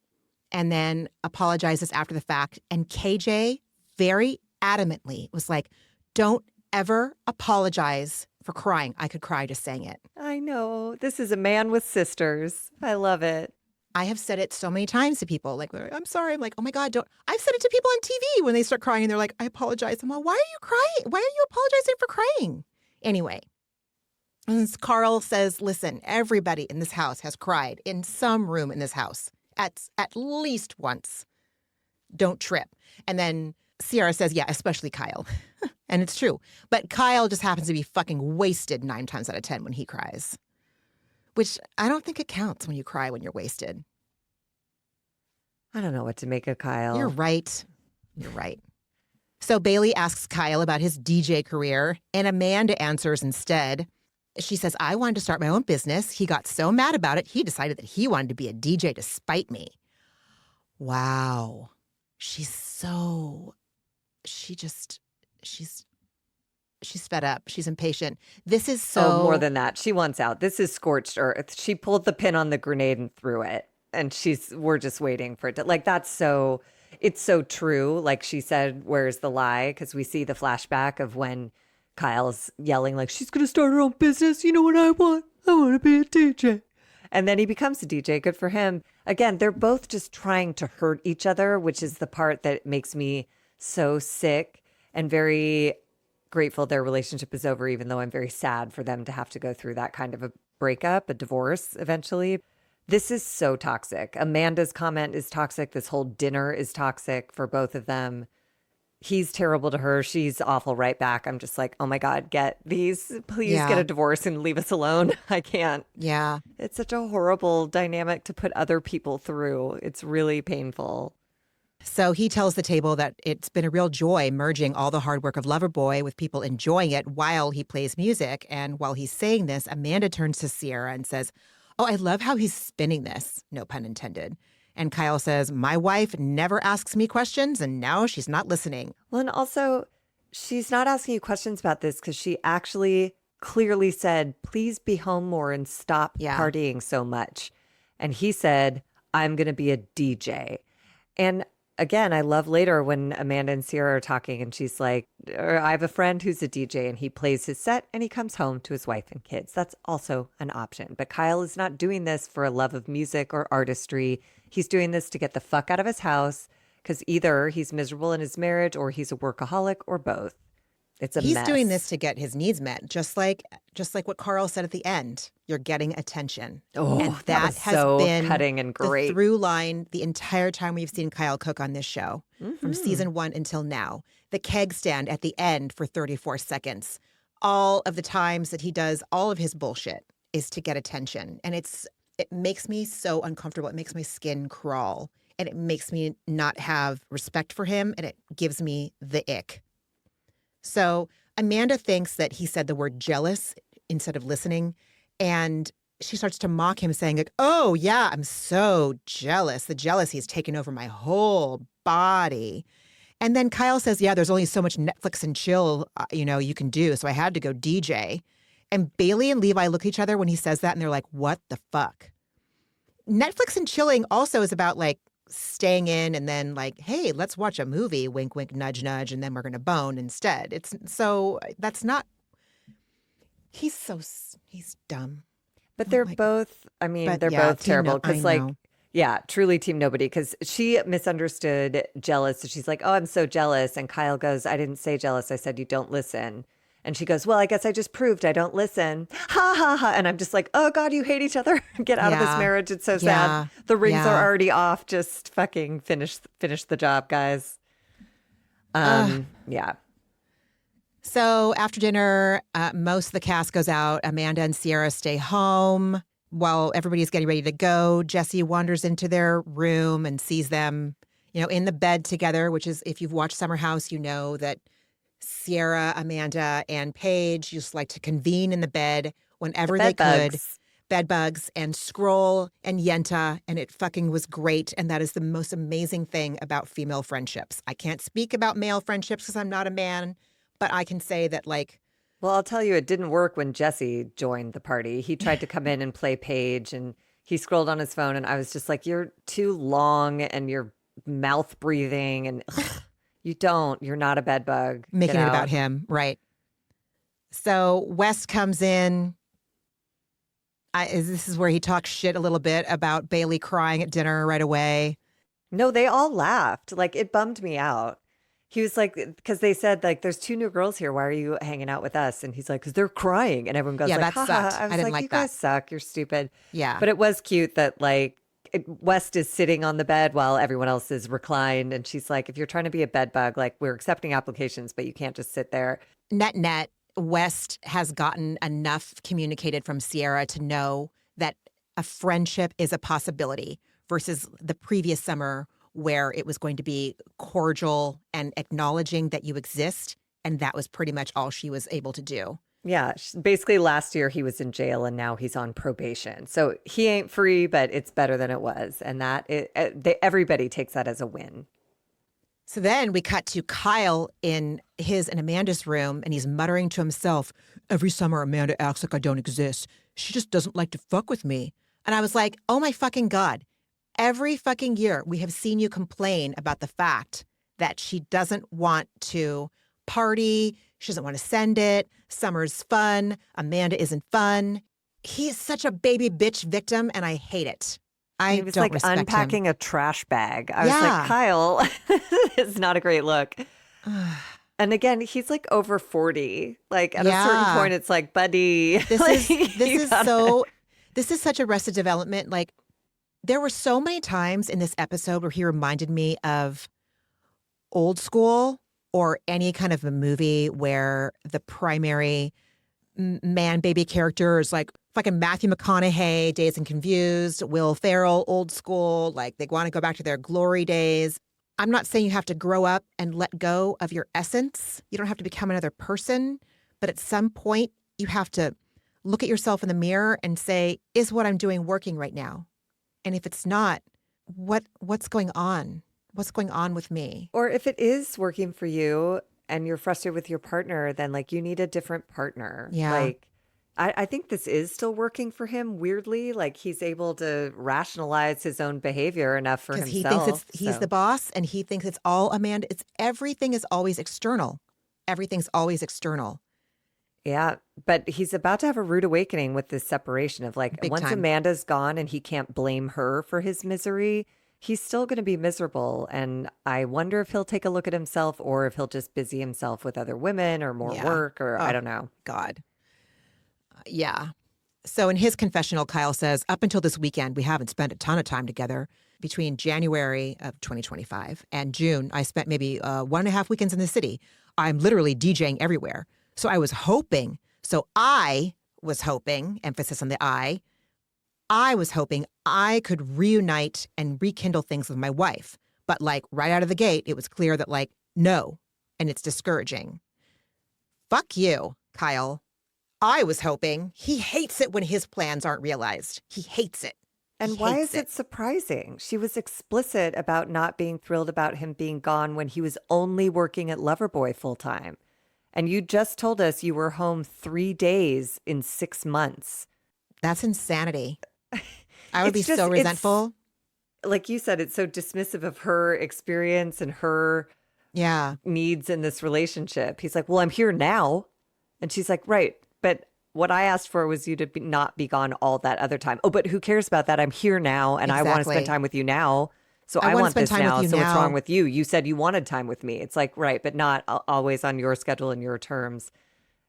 and then apologizes after the fact. And KJ very adamantly was like, don't ever apologize for crying. I could cry just saying it. I know. This is a man with sisters. I love it. I have said it so many times to people, like, I'm sorry. I'm like, oh my God, don't. I've said it to people on TV when they start crying and they're like, I apologize. I'm like, why are you crying? Why are you apologizing for crying? Anyway, and Carl says, listen, everybody in this house has cried in some room in this house at least once. Don't trip. And then Ciara says, yeah, especially Kyle. And it's true. But Kyle just happens to be fucking wasted 9 times out of 10 when he cries. Which I don't think it counts when you cry when you're wasted. I don't know what to make of Kyle. You're right. So Bailey asks Kyle about his DJ career, and Amanda answers instead. She says, I wanted to start my own business. He got so mad about it, he decided that he wanted to be a DJ to spite me. Wow. She's fed up. She's impatient. This is so... Oh, more than that. She wants out. This is scorched earth. She pulled the pin on the grenade and threw it. And we're just waiting for it to... Like, it's so true. Like she said, where's the lie? Because we see the flashback of when Kyle's yelling like, she's going to start her own business. You know what I want? I want to be a DJ. And then he becomes a DJ. Good for him. Again, they're both just trying to hurt each other, which is the part that makes me so sick and very grateful their relationship is over, even though I'm very sad for them to have to go through that kind of a breakup, a divorce eventually. This is so toxic. Amanda's comment is toxic. This whole dinner is toxic for both of them. He's terrible to her. She's awful right back. I'm just like, oh my God, please get a divorce and leave us alone. I can't. Yeah. It's such a horrible dynamic to put other people through. It's really painful. So he tells the table that it's been a real joy merging all the hard work of Loverboy with people enjoying it while he plays music. And while he's saying this, Amanda turns to Ciara and says, oh, I love how he's spinning this. No pun intended. And Kyle says, my wife never asks me questions and now she's not listening. Well, and also she's not asking you questions about this because she actually clearly said, please be home more and stop partying so much. And he said, I'm going to be a DJ. And again, I love later when Amanda and Ciara are talking and she's like, I have a friend who's a DJ and he plays his set and he comes home to his wife and kids. That's also an option. But Kyle is not doing this for a love of music or artistry. He's doing this to get the fuck out of his house because either he's miserable in his marriage or he's a workaholic or both. It's a mess. He's doing this to get his needs met, just like what Carl said at the end. You're getting attention. Oh, and that has so been cutting and great. The through line the entire time we've seen Kyle cook on this show, from season 1 until now. The keg stand at the end for 34 seconds. all of the times that he does all of his bullshit is to get attention. And it makes me so uncomfortable. It makes my skin crawl. And it makes me not have respect for him. And it gives me the ick. So Amanda thinks that he said the word jealous instead of listening. And she starts to mock him, saying, like, oh, yeah, I'm so jealous. The jealousy's taken over my whole body. And then Kyle says, yeah, there's only so much Netflix and chill, you can do. So I had to go DJ. And Bailey and Levi look at each other when he says that, and they're like, what the fuck? Netflix and chilling also is about, like, staying in and then, like, hey, let's watch a movie, wink, wink, nudge, nudge, and then we're going to bone instead. That's not, he's dumb. But they're both, they're both terrible. Because, yeah, truly team nobody. Because she misunderstood jealous. So she's like, oh, I'm so jealous. And Kyle goes, I didn't say jealous. I said you don't listen. And she goes, well, I guess I just proved I don't listen. Ha, ha, ha. And I'm just like, oh, God, you hate each other. Get out of this marriage. It's so sad. The rings are already off. Just fucking finish the job, guys. Yeah. So after dinner, most of the cast goes out. Amanda and Ciara stay home. While everybody's getting ready to go, Jesse wanders into their room and sees them, in the bed together, which is, if you've watched Summer House, you know that Ciara, Amanda, and Paige used to like to convene in the bed whenever they could. Bed bugs and scroll and yenta, and it fucking was great. And that is the most amazing thing about female friendships. I can't speak about male friendships because I'm not a man. But I can say that, like... Well, I'll tell you, it didn't work when Jesse joined the party. He tried to come in and play Paige, and he scrolled on his phone, and I was just like, you're too long, and you're mouth breathing, and you're not a bed bug. Making it about him, right. So West comes in. This is where he talks shit a little bit about Bailey crying at dinner right away. No, they all laughed. Like, it bummed me out. He was like, because they said, like, there's 2 new girls here. Why are you hanging out with us? And he's like, because they're crying. And everyone goes, yeah, like, that sucked. I was didn't like you that. Guys suck. You're stupid. Yeah. But it was cute that, like, West is sitting on the bed while everyone else is reclined. And she's like, if you're trying to be a bed bug, like, we're accepting applications, but you can't just sit there. Net, West has gotten enough communicated from Ciara to know that a friendship is a possibility versus the previous summer where it was going to be cordial and acknowledging that you exist. And that was pretty much all she was able to do. Yeah. Basically, last year he was in jail and now he's on probation. So he ain't free, but it's better than it was. And everybody takes that as a win. So then we cut to Kyle in his and Amanda's room, and he's muttering to himself, every summer Amanda acts like I don't exist. She just doesn't like to fuck with me. And I was like, oh my fucking God. Every fucking year, we have seen you complain about the fact that she doesn't want to party. She doesn't want to send it. Summer's fun. Amanda isn't fun. He's such a baby bitch victim, and I hate it. He was like unpacking a trash bag. I was like, Kyle, it's not a great look. And again, he's like over 40. Like at a certain point, it's like, buddy. This is such Arrested Development. Like, there were so many times in this episode where he reminded me of Old School or any kind of a movie where the primary man baby character is like fucking Matthew McConaughey, Dazed and Confused, Will Ferrell, Old School. Like, they want to go back to their glory days. I'm not saying you have to grow up and let go of your essence. You don't have to become another person. But at some point, you have to look at yourself in the mirror and say, is what I'm doing working right now? And if it's not, what's going on? What's going on with me? Or if it is working for you and you're frustrated with your partner, then like you need a different partner. Yeah. Like I think this is still working for him weirdly. Like he's able to rationalize his own behavior enough for himself. Because he thinks he's the boss and he thinks it's all Amanda. Everything is always external. Everything's always external. Yeah, but he's about to have a rude awakening with this separation of like, Big once time. Amanda's gone and he can't blame her for his misery, he's still going to be miserable. And I wonder if he'll take a look at himself or if he'll just busy himself with other women or more work or I don't know. God. Yeah. So in his confessional, Kyle says, up until this weekend, we haven't spent a ton of time together. Between January of 2025 and June, I spent maybe 1.5 weekends in the city. I'm literally DJing everywhere. So I was hoping, emphasis on the I was hoping I could reunite and rekindle things with my wife. But like right out of the gate, it was clear that like, no, and it's discouraging. Fuck you, Kyle. I was hoping. He hates it when his plans aren't realized. He hates it. And why is it surprising? She was explicit about not being thrilled about him being gone when he was only working at Loverboy full time. And you just told us you were home 3 days in 6 months. That's insanity. I would be so resentful. Like you said, it's so dismissive of her experience and her needs in this relationship. He's like, well, I'm here now. And she's like, right. But what I asked for was you to not be gone all that other time. Oh, but who cares about that? I'm here now and I want to spend time with you now. So I want this now. So what's wrong with you? You said you wanted time with me. It's like, right, but not always on your schedule and your terms.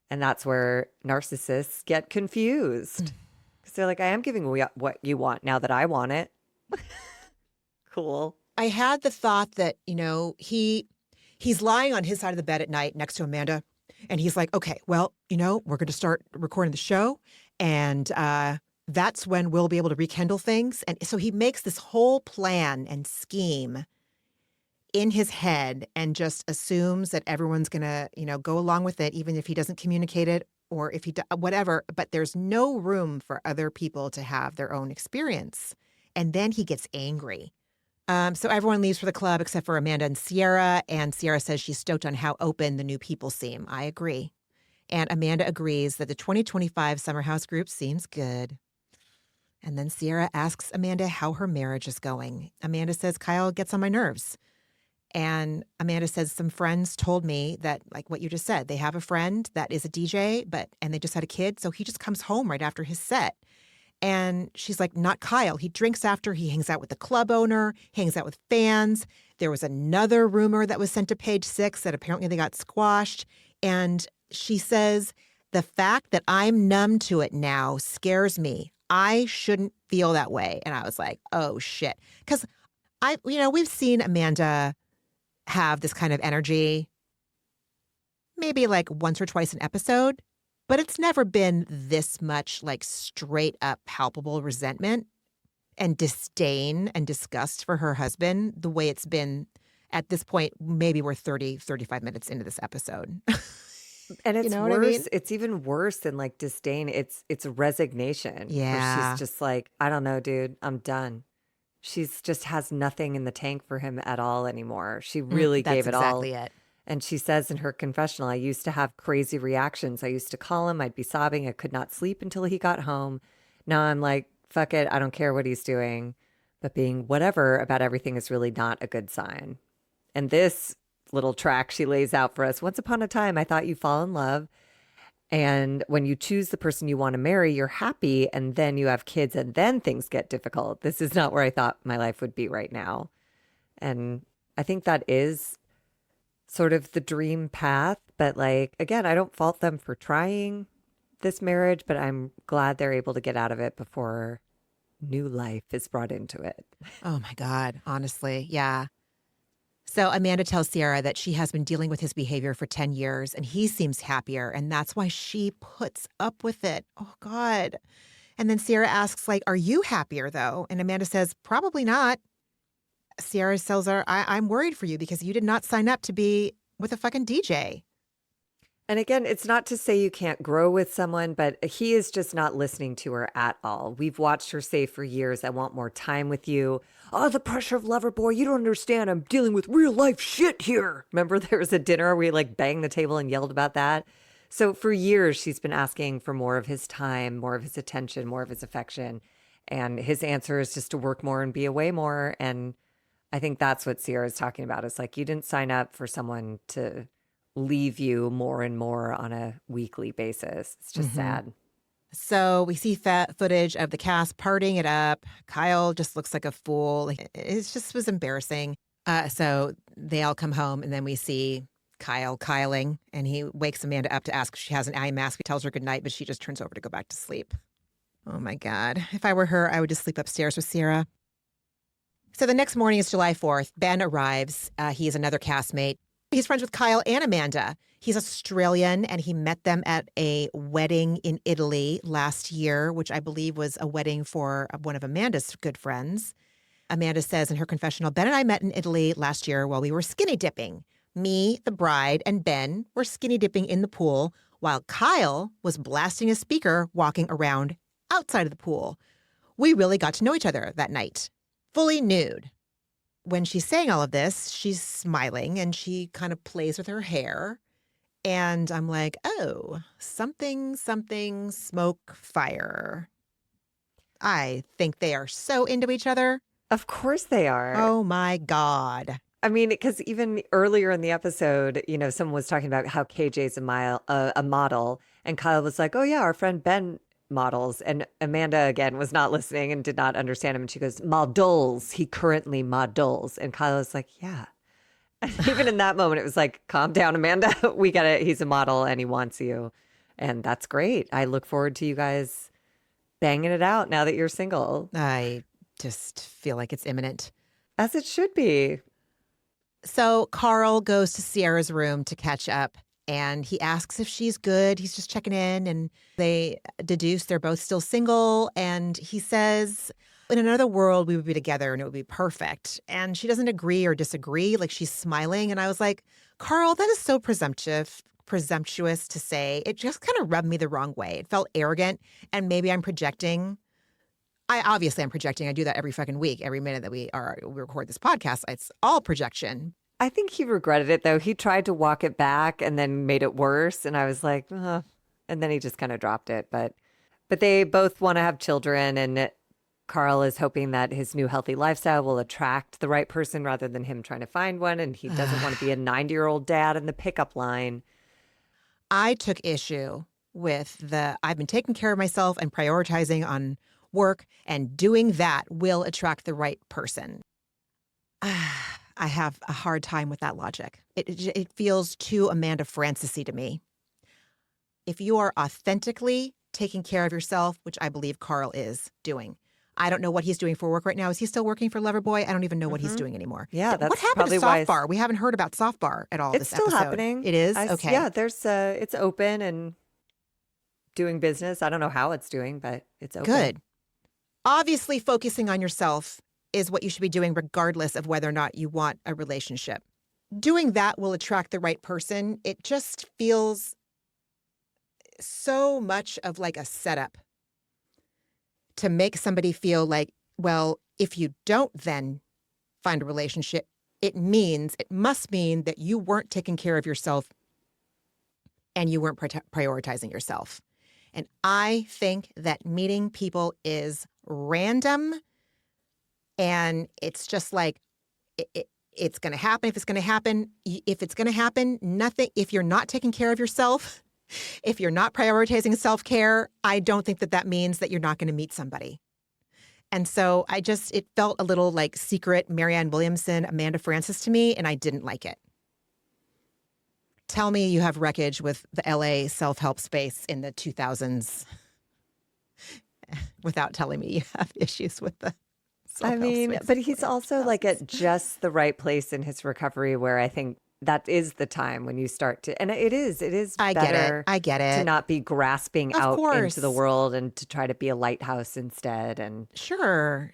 And that's where narcissists get confused. Because they're like, I am giving what you want now that I want it. Cool. I had the thought that, he's lying on his side of the bed at night next to Amanda. And he's like, okay, well, we're going to start recording the show. And that's when we'll be able to rekindle things. And so he makes this whole plan and scheme in his head and just assumes that everyone's going to, go along with it, even if he doesn't communicate it or if he whatever. But there's no room for other people to have their own experience. And then he gets angry. So everyone leaves for the club except for Amanda and Ciara. And Ciara says she's stoked on how open the new people seem. I agree. And Amanda agrees that the 2025 Summer House group seems good. And then Ciara asks Amanda how her marriage is going. Amanda says, Kyle gets on my nerves. And Amanda says, some friends told me that, like what you just said, they have a friend that is a DJ, and they just had a kid. So he just comes home right after his set. And she's like, not Kyle. He drinks after. He hangs out with the club owner, hangs out with fans. There was another rumor that was sent to Page Six that apparently they got squashed. And she says, the fact that I'm numb to it now scares me. I shouldn't feel that way. And I was like, oh, shit. Because we've seen Amanda have this kind of energy maybe like once or twice an episode. But it's never been this much like straight up palpable resentment and disdain and disgust for her husband the way it's been at this point. Maybe we're 35 minutes into this episode. And it's worse. I mean? It's even worse than like disdain. It's resignation. Yeah. She's just like, I don't know, dude, I'm done. She's just has nothing in the tank for him at all anymore. She really gave it all. That's exactly it. And she says in her confessional, I used to have crazy reactions. I used to call him. I'd be sobbing. I could not sleep until he got home. Now I'm like, fuck it. I don't care what he's doing. But being whatever about everything is really not a good sign. And this little track she lays out for us. Once upon a time, I thought you fall in love. And when you choose the person you want to marry, you're happy. And then you have kids and then things get difficult. This is not where I thought my life would be right now. And I think that is sort of the dream path. But like, again, I don't fault them for trying this marriage, but I'm glad they're able to get out of it before new life is brought into it. Oh my God. Honestly. Yeah. So Amanda tells Ciara that she has been dealing with his behavior for 10 years and he seems happier. And that's why she puts up with it. Oh God. And then Ciara asks like, are you happier though? And Amanda says, probably not. Ciara tells her, I'm worried for you because you did not sign up to be with a fucking DJ. And again, it's not to say you can't grow with someone, but he is just not listening to her at all. We've watched her say for years, I want more time with you. Oh, the pressure of Loverboy. You don't understand. I'm dealing with real life shit here. Remember there was a dinner where he like banged the table and yelled about that? So for years, she's been asking for more of his time, more of his attention, more of his affection. And his answer is just to work more and be away more. And I think that's what Ciara is talking about. It's like you didn't sign up for someone to leave you more and more on a weekly basis. It's just sad. So we see footage of the cast partying it up. Kyle just looks like a fool. It just was embarrassing. So they all come home and then we see Kyle Kyling and he wakes Amanda up to ask if she has an eye mask. He tells her goodnight, but she just turns over to go back to sleep. Oh my God. If I were her, I would just sleep upstairs with Ciara. So the next morning is July 4th. Ben arrives. He is another castmate. He's friends with Kyle and Amanda. He's Australian, and he met them at a wedding in Italy last year, which I believe was a wedding for one of Amanda's good friends. Amanda says in her confessional, Ben and I met in Italy last year while we were skinny dipping. Me, the bride, and Ben were skinny dipping in the pool while Kyle was blasting a speaker walking around outside of the pool. We really got to know each other that night, fully nude. When she's saying all of this, she's smiling and she kind of plays with her hair. And I'm like, oh, something, smoke, fire. I think they are so into each other. Of course they are. Oh, my God. I mean, because even earlier in the episode, someone was talking about how KJ's a model. And Kyle was like, oh, yeah, our friend Ben models. And Amanda, again, was not listening and did not understand him. And she goes, models. He currently models. And Kyle was like, yeah. And even in that moment, it was like, calm down, Amanda. We get it. He's a model and he wants you. And that's great. I look forward to you guys banging it out now that you're single. I just feel like it's imminent. As it should be. So Carl goes to Ciara's room to catch up. And he asks if she's good. He's just checking in, and they deduce they're both still single. And he says, in another world, we would be together and it would be perfect. And she doesn't agree or disagree. Like, she's smiling. And I was like, Carl, that is so presumptuous to say. It just kind of rubbed me the wrong way. It felt arrogant. And maybe I'm projecting. I'm projecting. I do that every fucking week, every minute that we record this podcast. It's all projection. I think he regretted it, though. He tried to walk it back and then made it worse. And I was like, and then he just kind of dropped it. But they both want to have children. And Carl is hoping that his new healthy lifestyle will attract the right person rather than him trying to find one. And he doesn't want to be a 90-year-old dad in the pickup line. I took issue with I've been taking care of myself and prioritizing on work, and doing that will attract the right person. I have a hard time with that logic. It feels too Amanda Francis-y to me. If you are authentically taking care of yourself, which I believe Carl is doing. I don't know what he's doing for work right now. Is he still working for Loverboy? I don't even know what he's doing anymore. Yeah, that's what happened to probably Soft Bar? We haven't heard about Soft Bar at all It's this episode. still happening. It is? Okay. Yeah, it's open and doing business. I don't know how it's doing, but it's open. Good. Obviously, focusing on yourself is what you should be doing regardless of whether or not you want a relationship. Doing that will attract the right person. It just feels so much of like a setup to make somebody feel like, well, if you don't then find a relationship, it must mean that you weren't taking care of yourself and you weren't prioritizing yourself. And I think that meeting people is random. And it's just like, it's going to happen if it's going to happen. If it's going to happen, nothing. If you're not taking care of yourself, if you're not prioritizing self-care, I don't think that means that you're not going to meet somebody. And so it felt a little like secret Marianne Williamson, Amanda Francis to me, and I didn't like it. Tell me you have wreckage with the LA self-help space in the 2000s without telling me you have issues with the but he's also like at just the right place in his recovery where I think that is the time when you start to, and it is better. I get it. To not be grasping out into the world and to try to be a lighthouse instead. And Sure.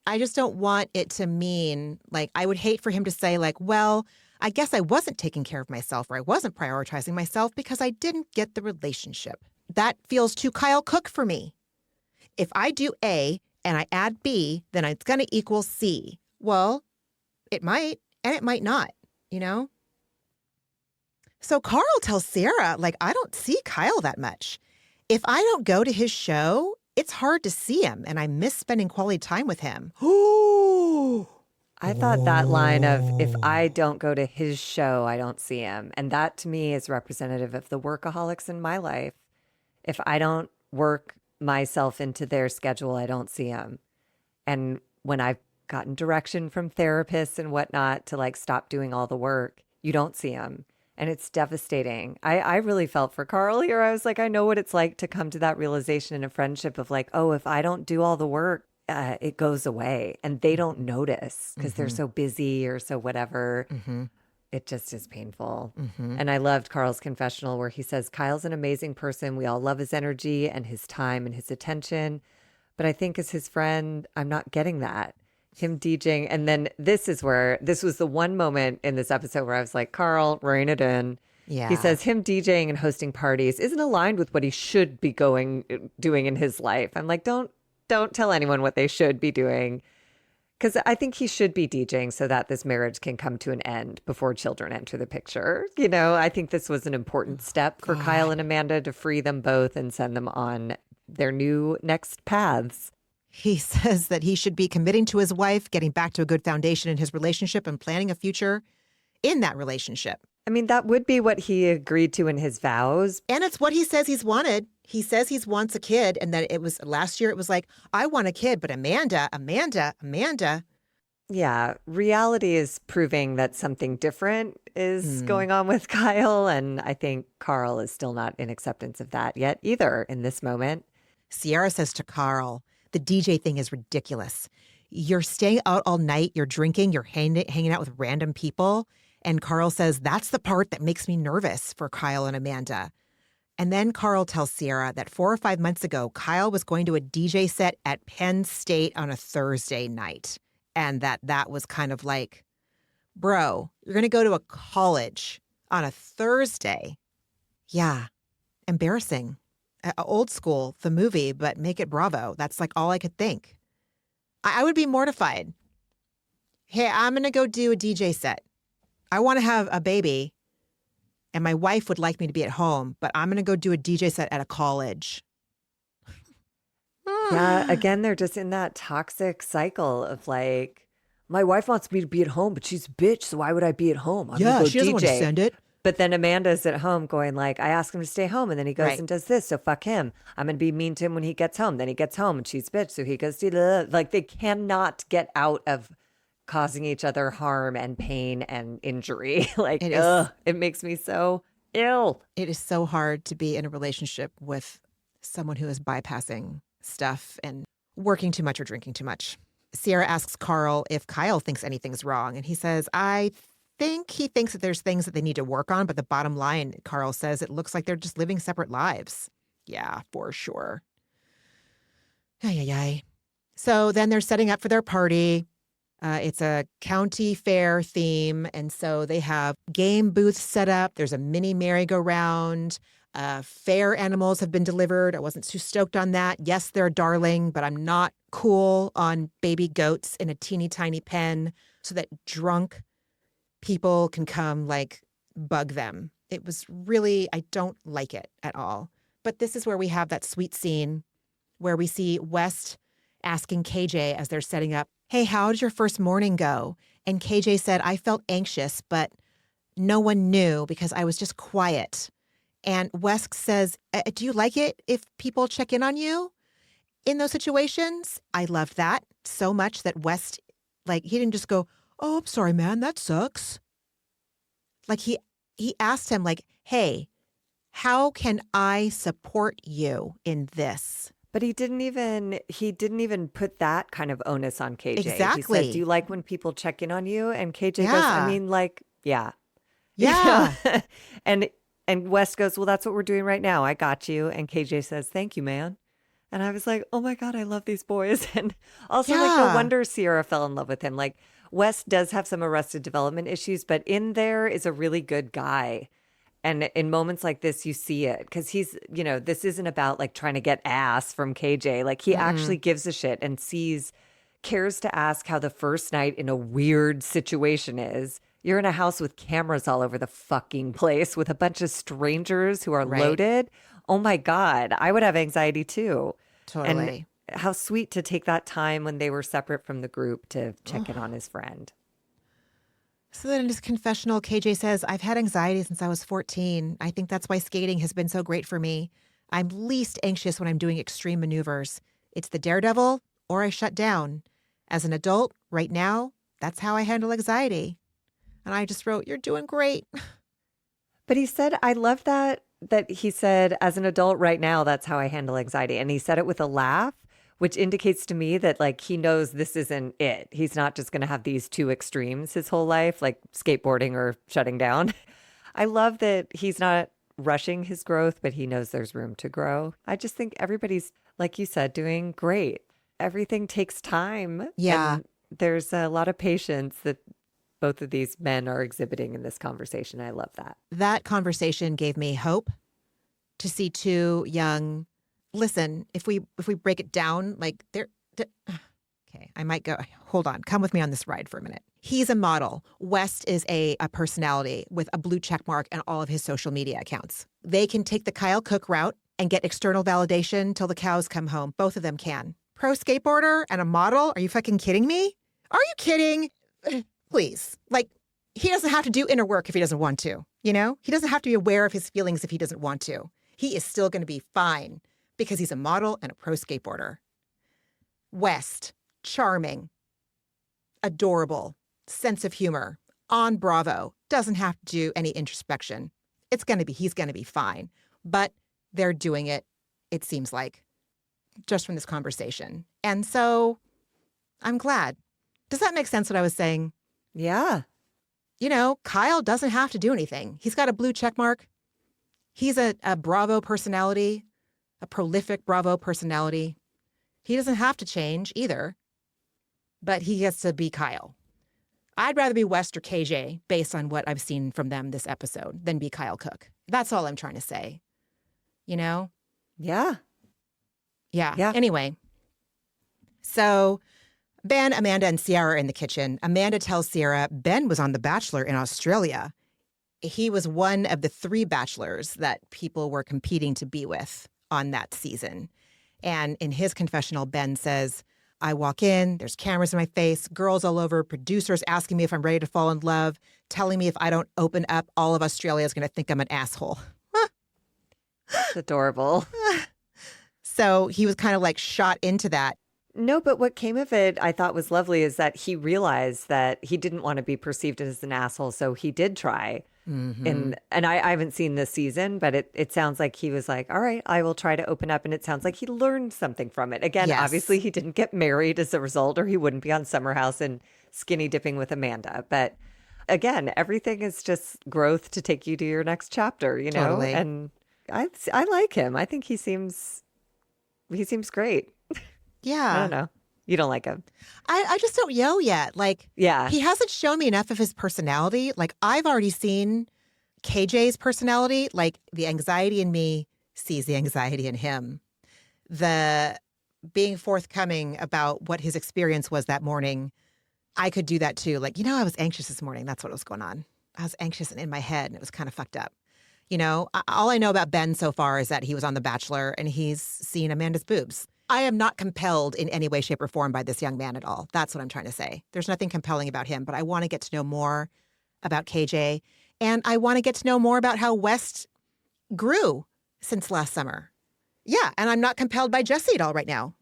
I just don't want it to mean like, I would hate for him to say like, well, I guess I wasn't taking care of myself or I wasn't prioritizing myself because I didn't get the relationship. That feels too Kyle Cook for me. If I do A and I add B, then it's going to equal C. Well, it might, and it might not, So Carl tells Ciara, like, I don't see Kyle that much. If I don't go to his show, it's hard to see him, and I miss spending quality time with him. Ooh. I thought that line of, if I don't go to his show, I don't see him. And that to me is representative of the workaholics in my life. If I don't work myself into their schedule, I don't see them. And when I've gotten direction from therapists and whatnot to like stop doing all the work, you don't see them. And it's devastating. I really felt for Carl here. I was like, I know what it's like to come to that realization in a friendship of like, oh, if I don't do all the work, it goes away. And they don't notice because they're so busy or so whatever. it just is painful. Mm-hmm. And I loved Carl's confessional where he says, Kyle's an amazing person. We all love his energy and his time and his attention. But I think as his friend, I'm not getting that. Him DJing. And then this was the one moment in this episode where I was like, Carl, rein it in. Yeah. He says him DJing and hosting parties isn't aligned with what he should be doing in his life. I'm like, don't tell anyone what they should be doing. Because I think he should be DJing so that this marriage can come to an end before children enter the picture. You know, I think this was an important step for Kyle and Amanda to free them both and send them on their new next paths. He says that he should be committing to his wife, getting back to a good foundation in his relationship, and planning a future in that relationship. I mean, that would be what he agreed to in his vows. And it's what he says he's wanted. He says he wants a kid. And that it was last year, it was like, I want a kid, but Amanda. Yeah, reality is proving that something different is going on with Kyle. And I think Carl is still not in acceptance of that yet either in this moment. Ciara says to Carl, the DJ thing is ridiculous. You're staying out all night, you're drinking, you're hanging out with random people. And Carl says, that's the part that makes me nervous for Kyle and Amanda. And then Carl tells Ciara that 4 or 5 months ago, Kyle was going to a DJ set at Penn State on a Thursday night. And that was kind of like, bro, you're going to go to a college on a Thursday. Yeah, embarrassing. Old School, the movie, but make it Bravo. That's like all I could think. I would be mortified. Hey, I'm going to go do a DJ set. I want to have a baby, and my wife would like me to be at home, but I'm going to go do a DJ set at a college. Yeah, again, they're just in that toxic cycle of like, my wife wants me to be at home, but she's a bitch, so why would I be at home? I'm gonna go she doesn't DJ. want to send it. But then Amanda's at home going like, I asked him to stay home, and then he goes and does this, so fuck him. I'm going to be mean to him when he gets home. Then he gets home, and she's a bitch, so he goes, like they cannot get out of causing each other harm and pain and injury. Like, it makes me so ill. It is so hard to be in a relationship with someone who is bypassing stuff and working too much or drinking too much. Ciara asks Carl if Kyle thinks anything's wrong, and he says, I think he thinks that there's things that they need to work on, but the bottom line, Carl says, it looks like they're just living separate lives. Yeah, for sure. Ay. So then they're setting up for their party. It's a county fair theme, and so they have game booths set up. There's a mini merry-go-round. Fair animals have been delivered. I wasn't too stoked on that. Yes, they're darling, but I'm not cool on baby goats in a teeny tiny pen so that drunk people can come like bug them. It was really, I don't like it at all. But this is where we have that sweet scene where we see West asking KJ as they're setting up, hey, how did your first morning go? And KJ said, I felt anxious, but no one knew because I was just quiet. And West says, do you like it if people check in on you in those situations? I loved that so much that West, like, he didn't just go, oh, I'm sorry, man, that sucks. Like, he asked him, like, hey, how can I support you in this? But he didn't even put that kind of onus on KJ. Exactly. He said, do you like when people check in on you? And KJ goes, I mean, like, yeah. Yeah. And West goes, well, that's what we're doing right now. I got you. And KJ says, thank you, man. And I was like, oh my God, I love these boys. And also, like, no wonder Ciara fell in love with him. Like, West does have some Arrested Development issues, but in there is a really good guy. And in moments like this, you see it because he's, this isn't about like trying to get ass from KJ. Like, he actually gives a shit and cares to ask how the first night in a weird situation is. You're in a house with cameras all over the fucking place with a bunch of strangers who are loaded. Oh my God. I would have anxiety too. Totally. And how sweet to take that time when they were separate from the group to check in on his friend. So then in his confessional, KJ says, I've had anxiety since I was 14. I think that's why skating has been so great for me. I'm least anxious when I'm doing extreme maneuvers. It's the daredevil or I shut down. As an adult, right now, that's how I handle anxiety. And I just wrote, you're doing great. But he said, I love that he said, as an adult right now, that's how I handle anxiety. And he said it with a laugh, which indicates to me that like he knows this isn't it. He's not just going to have these two extremes his whole life, like skateboarding or shutting down. I love that he's not rushing his growth, but he knows there's room to grow. I just think everybody's, like you said, doing great. Everything takes time. Yeah. And there's a lot of patience that both of these men are exhibiting in this conversation. I love that. That conversation gave me hope to see two young. Listen, if we break it down, like okay, I might go. Hold on, come with me on this ride for a minute. He's a model. West is a personality with a blue check mark on all of his social media accounts. They can take the Kyle Cook route and get external validation till the cows come home. Both of them can. Pro skateboarder and a model? Are you fucking kidding me? Are you kidding? Please. Like, he doesn't have to do inner work if he doesn't want to, you know? He doesn't have to be aware of his feelings if he doesn't want to. He is still going to be fine because he's a model and a pro skateboarder. West, charming, adorable, sense of humor, on Bravo, doesn't have to do any introspection. He's going to be fine. But they're doing it, it seems like, just from this conversation. And so I'm glad. Does that make sense what I was saying? Yeah. You know, Kyle doesn't have to do anything. He's got a blue check mark. He's a Bravo personality, a prolific Bravo personality. He doesn't have to change either, but he gets to be Kyle. I'd rather be West or KJ based on what I've seen from them this episode than be Kyle Cook. That's all I'm trying to say. You know? Yeah. Yeah. Anyway, so Ben, Amanda, and Ciara are in the kitchen. Amanda tells Ciara Ben was on The Bachelor in Australia. He was one of the 3 bachelors that people were competing to be with on that season. And in his confessional, Ben says, I walk in, there's cameras in my face, girls all over, producers asking me if I'm ready to fall in love, telling me if I don't open up, all of Australia is going to think I'm an asshole. It's adorable. So he was kind of like shot into that. No, but what came of it I thought was lovely is that he realized that he didn't want to be perceived as an asshole. So he did try. Mm-hmm. And I haven't seen this season, but it sounds like he was like, all right, I will try to open up. And it sounds like he learned something from it. Again, Yes. Obviously he didn't get married as a result, or he wouldn't be on Summer House and skinny dipping with Amanda. But again, everything is just growth to take you to your next chapter, you know? Totally. And I like him. I think he seems great. Yeah. I don't know. You don't like him. I just don't know yet. Like, Yeah. he hasn't shown me enough of his personality. Like, I've already seen KJ's personality. Like, the anxiety in me sees the anxiety in him. The being forthcoming about what his experience was that morning, I could do that too. Like, I was anxious this morning. That's what was going on. I was anxious and in my head, and it was kind of fucked up. All I know about Ben so far is that he was on The Bachelor and he's seen Amanda's boobs. I am not compelled in any way, shape, or form by this young man at all. That's what I'm trying to say. There's nothing compelling about him, but I want to get to know more about KJ. And I want to get to know more about how West grew since last summer. Yeah, and I'm not compelled by Jesse at all right now.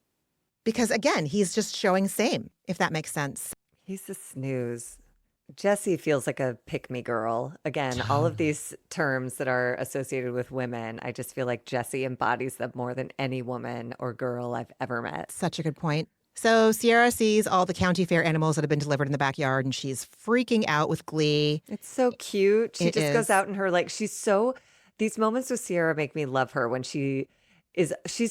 Because again, he's just showing same, if that makes sense. He's a snooze. Jessie feels like a pick-me girl. Again, all of these terms that are associated with women, I just feel like Jessie embodies them more than any woman or girl I've ever met. Such a good point. So Ciara sees all the county fair animals that have been delivered in the backyard, and she's freaking out with glee. It's so cute. She It just is. goes out in her, like, these moments with Ciara make me love her when she's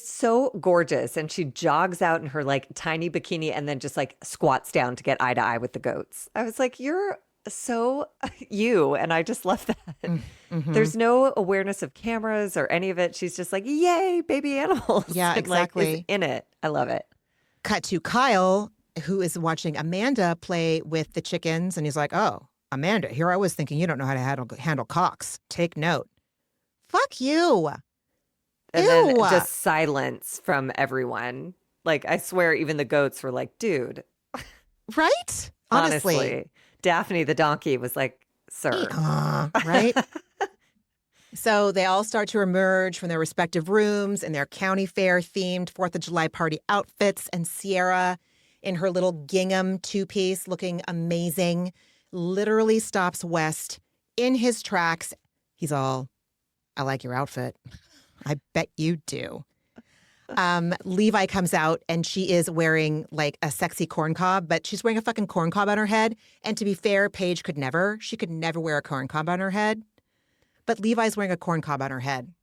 so gorgeous, and she jogs out in her like tiny bikini and then just like squats down to get eye to eye with the goats. I was like, you're so you, and I just love that. Mm-hmm. There's no awareness of cameras or any of it. She's just like, yay, baby animals. Yeah, And, exactly. Like, is in it. I love it. Cut to Kyle, who is watching Amanda play with the chickens, and he's like, oh, Amanda, here I was thinking you don't know how to handle cocks. Take note. Fuck you. And Ew. then just silence from everyone. Like, I swear, even the goats were like, dude. Right? Honestly. Honestly. Daphne the donkey was like, sir. Right? So they all start to emerge from their respective rooms in their county fair themed 4th of July party outfits. And Ciara, in her little gingham 2-piece, looking amazing, literally stops West in his tracks. He's all, I like your outfit. I bet you do. Levi comes out and she is wearing like a sexy corn cob, but she's wearing a fucking corn cob on her head. And to be fair, Paige could never. She could never wear a corn cob on her head. But Levi's wearing a corn cob on her head.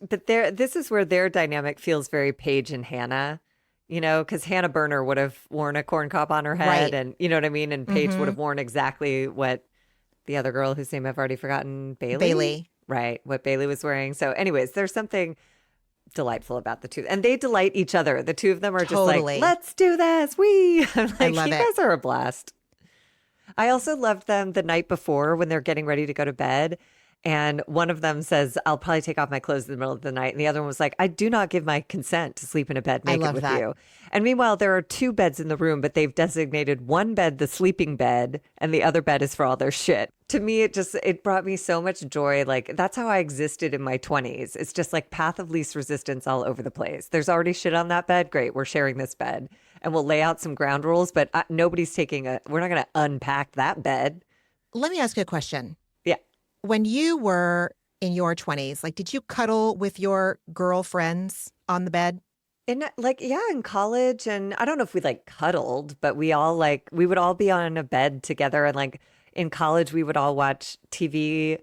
But this is where their dynamic feels very Paige and Hannah, you know, because Hannah Burner would have worn a corn cob on her head. Right. And you know what I mean? And Paige would have worn exactly what the other girl whose name I've already forgotten, Bailey. Right. What Bailey was wearing. So anyways, there's something delightful about the two. And they delight each other. The two of them are just like, let's do this. I'm like, you guys are a blast. I also loved them the night before when they're getting ready to go to bed. And one of them says, I'll probably take off my clothes in the middle of the night. And the other one was like, I do not give my consent to sleep in a bed naked with you. And meanwhile, there are two beds in the room, but they've designated one bed the sleeping bed and the other bed is for all their shit. To me, it brought me so much joy. Like, that's how I existed in my 20s. It's just like path of least resistance all over the place. There's already shit on that bed. Great. We're sharing this bed. And we'll lay out some ground rules, but nobody's we're not going to unpack that bed. Let me ask you a question. Yeah. When you were in your 20s, like, did you cuddle with your girlfriends on the bed? In college. And I don't know if we like cuddled, but we would all be on a bed together. And like in college, we would all watch TV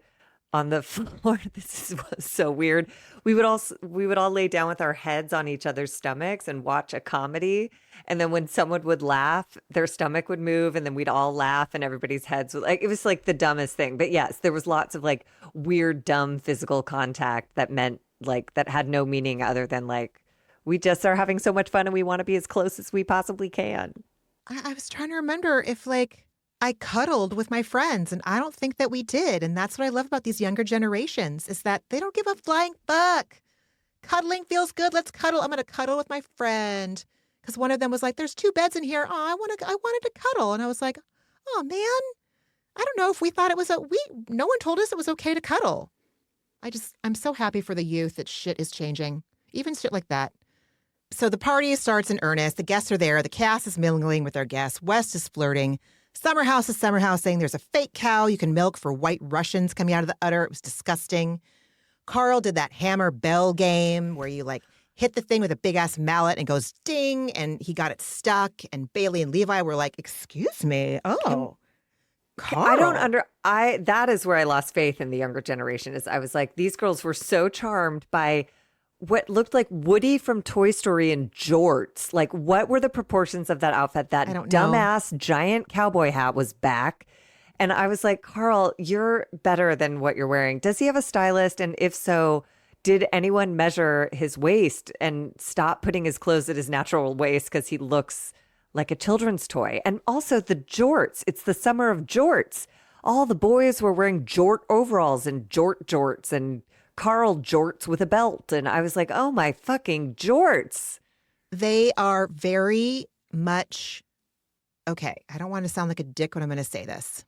on the floor. Was so weird. We would all lay down with our heads on each other's stomachs and watch a comedy. And then when someone would laugh, their stomach would move and then we'd all laugh and everybody's heads would it was like the dumbest thing. But yes, there was lots of like weird, dumb physical contact that meant like that had no meaning other than like, we just are having so much fun and we want to be as close as we possibly can. I was trying to remember if like I cuddled with my friends, and I don't think that we did. And that's what I love about these younger generations is that they don't give a flying fuck. Cuddling feels good. Let's cuddle. I'm going to cuddle with my friend. Because one of them was like, there's two beds in here. Oh, I wanted to cuddle. And I was like, oh, man, I don't know if we thought it was no one told us it was okay to cuddle. I'm so happy for the youth that shit is changing. Even shit like that. So the party starts in earnest. The guests are there. The cast is mingling with their guests. West is flirting. Summerhouse is Summerhouse saying there's a fake cow you can milk for white Russians coming out of the udder. It was disgusting. Carl did that hammer bell game where you like hit the thing with a big ass mallet and goes ding, and he got it stuck. And Bailey and Levi were like, "Excuse me, Carl." That is where I lost faith in the younger generation. Is I was like, these girls were so charmed by what looked like Woody from Toy Story in jorts. Like, what were the proportions of that outfit? That dumbass giant cowboy hat was back. And I was like, Carl, you're better than what you're wearing. Does he have a stylist? And if so, did anyone measure his waist and stop putting his clothes at his natural waist because he looks like a children's toy? And also the jorts. It's the summer of jorts. All the boys were wearing jort overalls and jorts and Carl jorts with a belt. And I was like, oh my fucking jorts. They are very much, okay, I don't want to sound like a dick when I'm going to say this.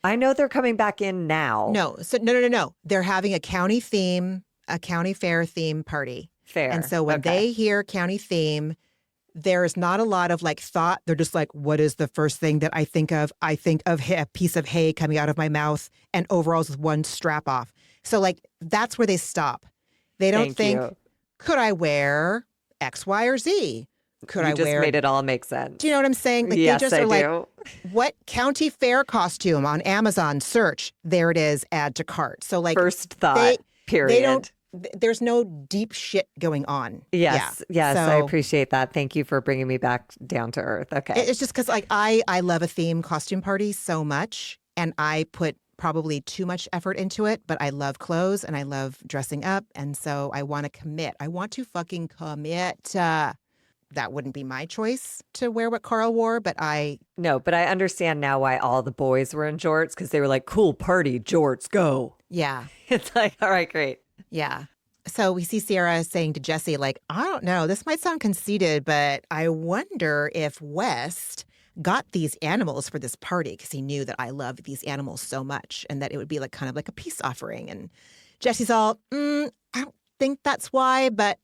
I know they're coming back in now. No. They're having a county fair theme party. Fair. And so when they hear county theme, there's not a lot of like thought. They're just like, what is the first thing that I think of? I think of a piece of hay coming out of my mouth and overalls with one strap off. So like, that's where they stop. They don't think, could I wear X, Y, or Z? You just made it all make sense. Do you know what I'm saying? Like, yes, they just I are do. Like, what county fair costume on Amazon? Search. There it is. Add to cart. So like, first thought. Period. They don't. There's no deep shit going on. Yes, yes, so, I appreciate that. Thank you for bringing me back down to earth. Okay, it's just because like I love a theme costume party so much, and I put probably too much effort into it. But I love clothes and I love dressing up, and so I want to commit. I want to fucking commit. That wouldn't be my choice to wear what Carl wore, but No, but I understand now why all the boys were in jorts, because they were like, cool party, jorts, go. Yeah. It's like, all right, great. Yeah. So we see Ciara saying to Jesse, like, I don't know, this might sound conceited, but I wonder if West got these animals for this party because he knew that I love these animals so much and that it would be like kind of like a peace offering. And Jesse's all, I don't think that's why, but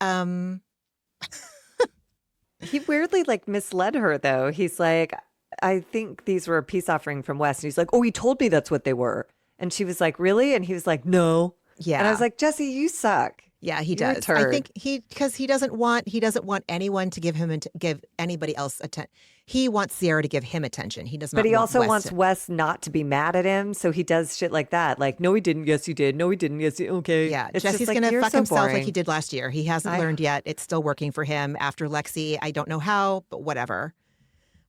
He weirdly like misled her though. He's like, I think these were a peace offering from West. And he's like, oh, he told me that's what they were. And she was like, really? And he was like, no. Yeah. And I was like, Jesse, you suck. Yeah, he You're a does. I turd. think because he doesn't want anyone to give him give anybody else attention. He wants Ciara to give him attention. He does not But he want also Wes wants to. Wes not to be mad at him, so he does shit like that. Like, no, he didn't. Yes, he did. No, he didn't. Yes, okay. Yeah, It's Jesse's just like, gonna you're fuck so himself like boring. he did last year. He hasn't learned yet. It's still working for him after Lexi. I don't know how, but whatever.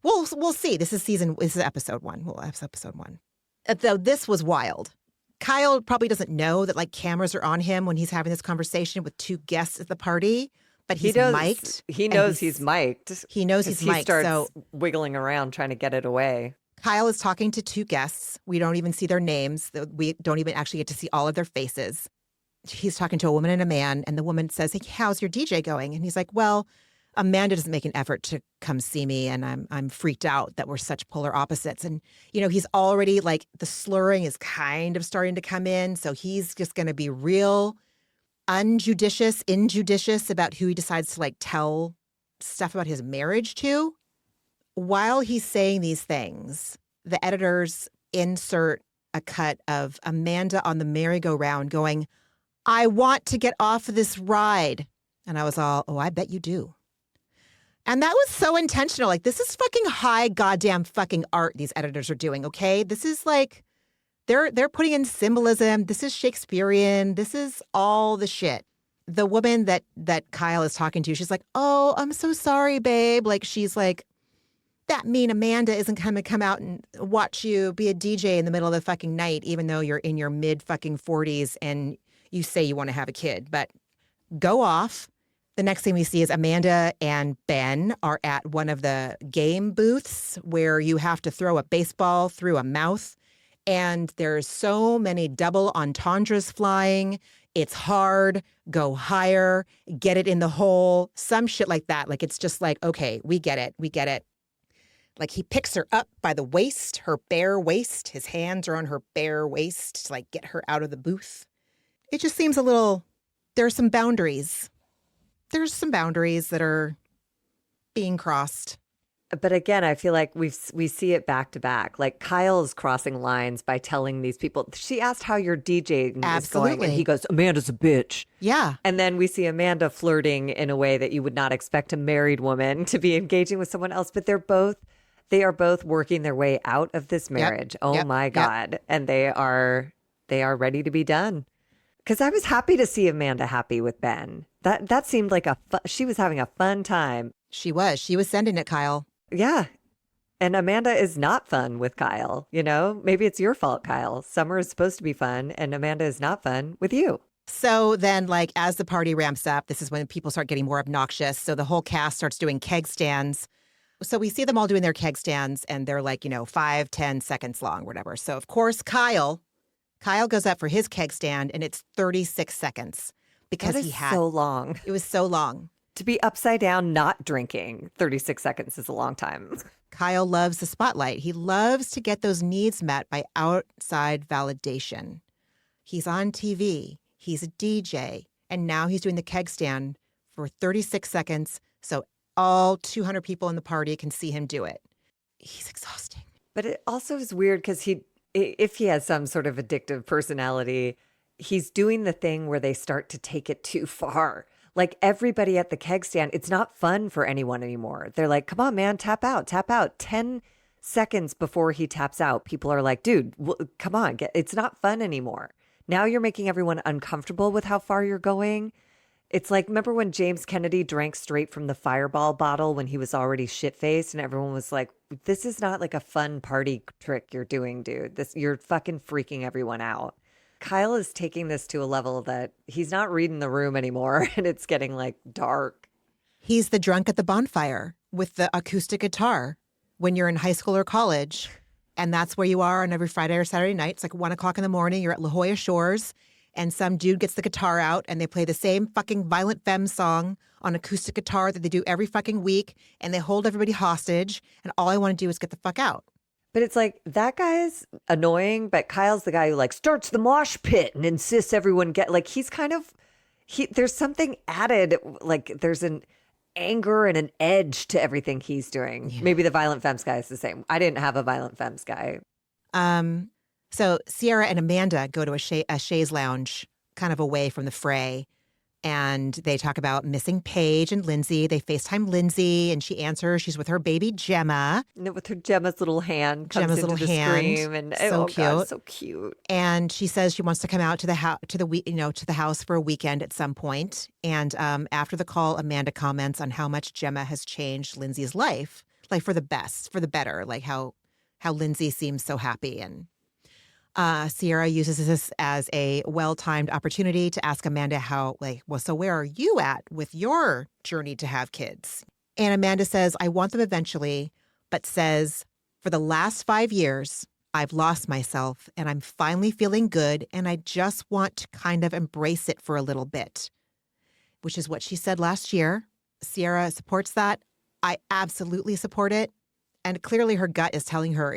We'll see. This is episode 1. Well, that's episode 1. Though this was wild. Kyle probably doesn't know that like cameras are on him when he's having this conversation with 2 guests at the party, but he's mic'd. He and knows he's mic'd. He knows he's mic'd. He starts So wiggling around trying to get it away. Kyle is talking to 2 guests. We don't even see their names. We don't even actually get to see all of their faces. He's talking to a woman and a man, and the woman says, "Hey, how's your DJ going?" And he's like, "Well, Amanda doesn't make an effort to come see me, and I'm freaked out that we're such polar opposites." And, he's already like the slurring is kind of starting to come in. So he's just going to be real injudicious about who he decides to like tell stuff about his marriage to. While he's saying these things, the editors insert a cut of Amanda on the merry-go-round going, "I want to get off of this ride." And I was all, "Oh, I bet you do." And that was so intentional. Like, this is fucking high goddamn fucking art these editors are doing, okay? This is like, they're putting in symbolism. This is Shakespearean. This is all the shit. The woman that Kyle is talking to, she's like, "Oh, I'm so sorry, babe." Like, she's like, "That mean Amanda isn't going to come out and watch you be a DJ in the middle of the fucking night, even though you're in your mid fucking 40s and you say you want to have a kid. But go off." The next thing we see is Amanda and Ben are at one of the game booths where you have to throw a baseball through a mouth. And there's so many double entendres flying. It's hard. Go higher. Get it in the hole. Some shit like that. Like, it's just like, okay, we get it. We get it. Like, he picks her up by the waist, her bare waist. His hands are on her bare waist to like get her out of the booth. It just seems a little, there are some boundaries. There's some boundaries that are being crossed. But again, I feel like we see it back to back. Like, Kyle's crossing lines by telling these people. She asked how your DJing is going, and he goes, "Amanda's a bitch." Yeah. And then we see Amanda flirting in a way that you would not expect a married woman to be engaging with someone else. But they are both working their way out of this marriage. Oh my God. And they are ready to be done. Because I was happy to see Amanda happy with Ben. That seemed like she was having a fun time. She was sending it, Kyle. Yeah. And Amanda is not fun with Kyle. Maybe it's your fault, Kyle. Summer is supposed to be fun and Amanda is not fun with you. So then, like, as the party ramps up, this is when people start getting more obnoxious. So the whole cast starts doing keg stands. So we see them all doing their keg stands and they're like, 5-10 seconds long, whatever. So of course, Kyle goes up for his keg stand and it's 36 seconds because so long. It was so long. To be upside down, not drinking, 36 seconds is a long time. Kyle loves the spotlight. He loves to get those needs met by outside validation. He's on TV. He's a DJ. And now he's doing the keg stand for 36 seconds. So all 200 people in the party can see him do it. He's exhausting. But it also is weird because if he has some sort of addictive personality, he's doing the thing where they start to take it too far. Like, everybody at the keg stand, it's not fun for anyone anymore. They're like, "Come on, man, tap out, tap out." 10 seconds before he taps out, people are like, "Dude, come on, it's not fun anymore." Now you're making everyone uncomfortable with how far you're going. It's like, remember when James Kennedy drank straight from the Fireball bottle when he was already shit-faced and everyone was like, "This is not like a fun party trick you're doing, dude. You're fucking freaking everyone out." Kyle is taking this to a level that he's not reading the room anymore and it's getting like dark. He's the drunk at the bonfire with the acoustic guitar when you're in high school or college. And that's where you are on every Friday or Saturday night. It's like 1 o'clock in the morning. You're at La Jolla Shores and some dude gets the guitar out and they play the same fucking Violent Femmes song on acoustic guitar that they do every fucking week. And they hold everybody hostage. And all I want to do is get the fuck out. But it's like, that guy's annoying, but Kyle's the guy who like starts the mosh pit and insists everyone he's kind of, there's something added, like there's an anger and an edge to everything he's doing. Yeah. Maybe the Violent Femmes guy is the same. I didn't have a Violent Femmes guy. So Ciara and Amanda go to a chaise lounge kind of away from the fray. And they talk about missing Paige and Lindsay. They FaceTime Lindsay, and she answers. She's with her baby Gemma. With her Gemma's little hand comes Gemma's into little the hand. scream, and So oh cute. God, so cute. And she says she wants to come out to the house for a weekend at some point. And after the call, Amanda comments on how much Gemma has changed Lindsay's life, like for the best, for the better, like how Lindsay seems so happy. And Ciara uses this as a well-timed opportunity to ask Amanda so where are you at with your journey to have kids? And Amanda says, I want them eventually, but says, for the last 5 years, I've lost myself and I'm finally feeling good and I just want to kind of embrace it for a little bit, which is what she said last year. Ciara supports that. I absolutely support it. And clearly her gut is telling her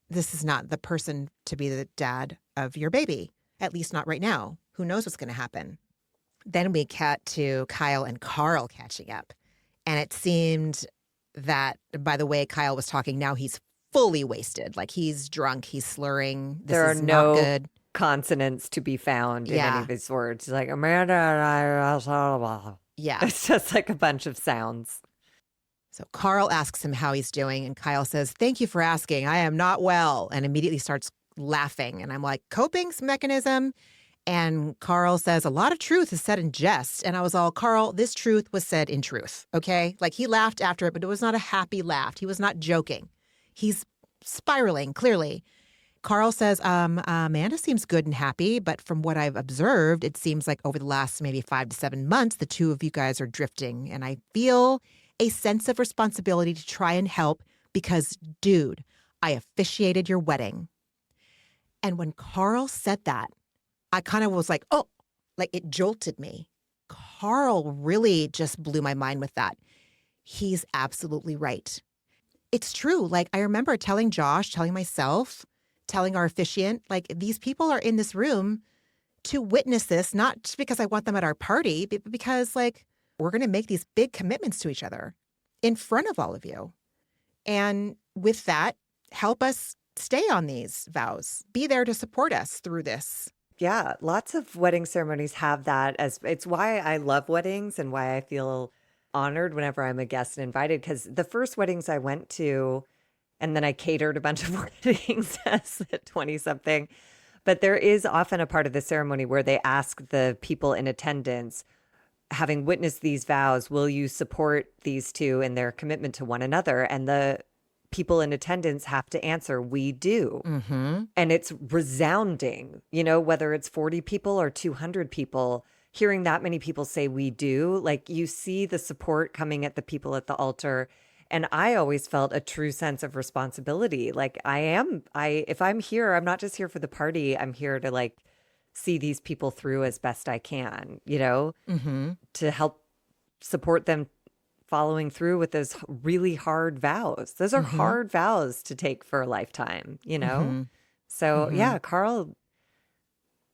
this is not the person to be the dad of your baby, at least not right now. Who knows what's going to happen? Then we cut to Kyle and Carl catching up. And it seemed that by the way Kyle was talking, now he's fully wasted. Like he's drunk, he's slurring. There are not no good consonants to be found in any of his words. He's like, Amanda, yeah. It's just like a bunch of sounds. So Carl asks him how he's doing, and Kyle says, thank you for asking. I am not well, and immediately starts laughing. And I'm like, coping mechanism? And Carl says, a lot of truth is said in jest. And I was all, Carl, this truth was said in truth, okay? Like he laughed after it, but it was not a happy laugh. He was not joking. He's spiraling, clearly. Carl says, Amanda seems good and happy, but from what I've observed, it seems like over the last maybe 5 to 7 months, the two of you guys are drifting. And I feel a sense of responsibility to try and help because, dude, I officiated your wedding. And when Carl said that, I kind of was like, oh, like it jolted me. Carl really just blew my mind with that. He's absolutely right. It's true. Like I remember telling Josh, telling myself, telling our officiant, like these people are in this room to witness this, not just because I want them at our party, but because like we're going to make these big commitments to each other in front of all of you. And with that, help us stay on these vows. Be there to support us through this. Yeah, lots of wedding ceremonies have that as it's why I love weddings and why I feel honored whenever I'm a guest and invited. Because the first weddings I went to, and then I catered a bunch of weddings as a 20-something. But there is often a part of the ceremony where they ask the people in attendance, having witnessed these vows, will you support these two in their commitment to one another? And the people in attendance have to answer, we do. Mm-hmm. And it's resounding, whether it's 40 people or 200 people, hearing that many people say we do, like you see the support coming at the people at the altar. And I always felt a true sense of responsibility. Like if I'm here, I'm not just here for the party. I'm here to like see these people through as best I can, Mm-hmm. to help support them following through with those really hard vows. Those are Mm-hmm. hard vows to take for a lifetime, Mm-hmm. So Mm-hmm. yeah,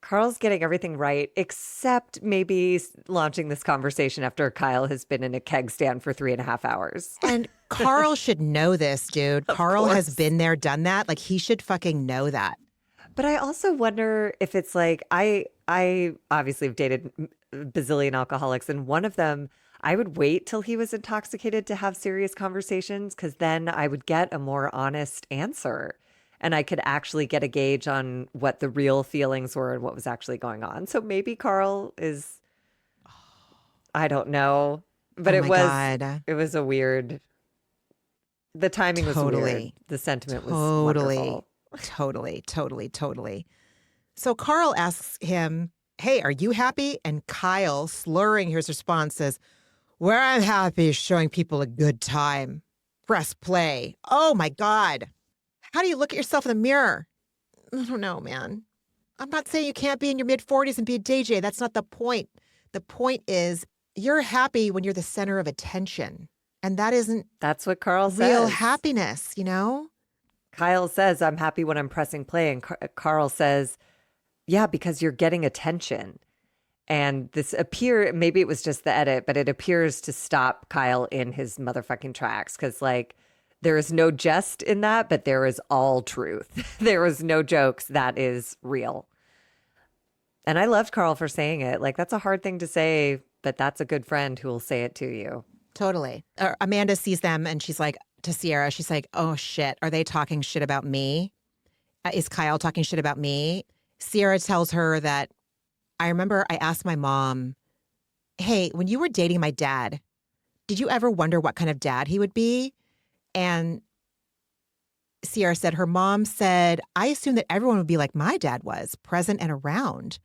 Carl's getting everything right, except maybe launching this conversation after Kyle has been in a keg stand for 3.5 hours. And Carl should know this, dude. Carl has course. been there, done that. Like he should fucking know that. But I also wonder if it's like, I obviously have dated a bazillion alcoholics, and one of them, I would wait till he was intoxicated to have serious conversations because then I would get a more honest answer and I could actually get a gauge on what the real feelings were and what was actually going on. So maybe Carl is, I don't know, but Oh my God. it was a weird, the timing was weird. Totally. The sentiment was Totally. wonderful. Totally. So Carl asks him, hey, are you happy? And Kyle, slurring his response, says, where I'm happy is showing people a good time. Press play. Oh my God. How do you look at yourself in the mirror? I don't know, man. I'm not saying you can't be in your mid-40s and be a DJ. That's not the point. The point is you're happy when you're the center of attention. And that isn't That's what Carl says. real happiness, Kyle says, I'm happy when I'm pressing play. And Carl says, yeah, because you're getting attention. And this maybe it was just the edit, but it appears to stop Kyle in his motherfucking tracks. Because like, there is no jest in that, but there is all truth. There is no jokes. That is real. And I loved Carl for saying it. Like, that's a hard thing to say, but that's a good friend who will say it to you. Totally. Amanda sees them and she's like, to Ciara, she's like, oh shit, are they talking shit about me? Is Kyle talking shit about me? Ciara tells her that, I remember I asked my mom, hey, when you were dating my dad, did you ever wonder what kind of dad he would be? And Ciara said her mom said, I assumed that everyone would be like my dad was, present and around.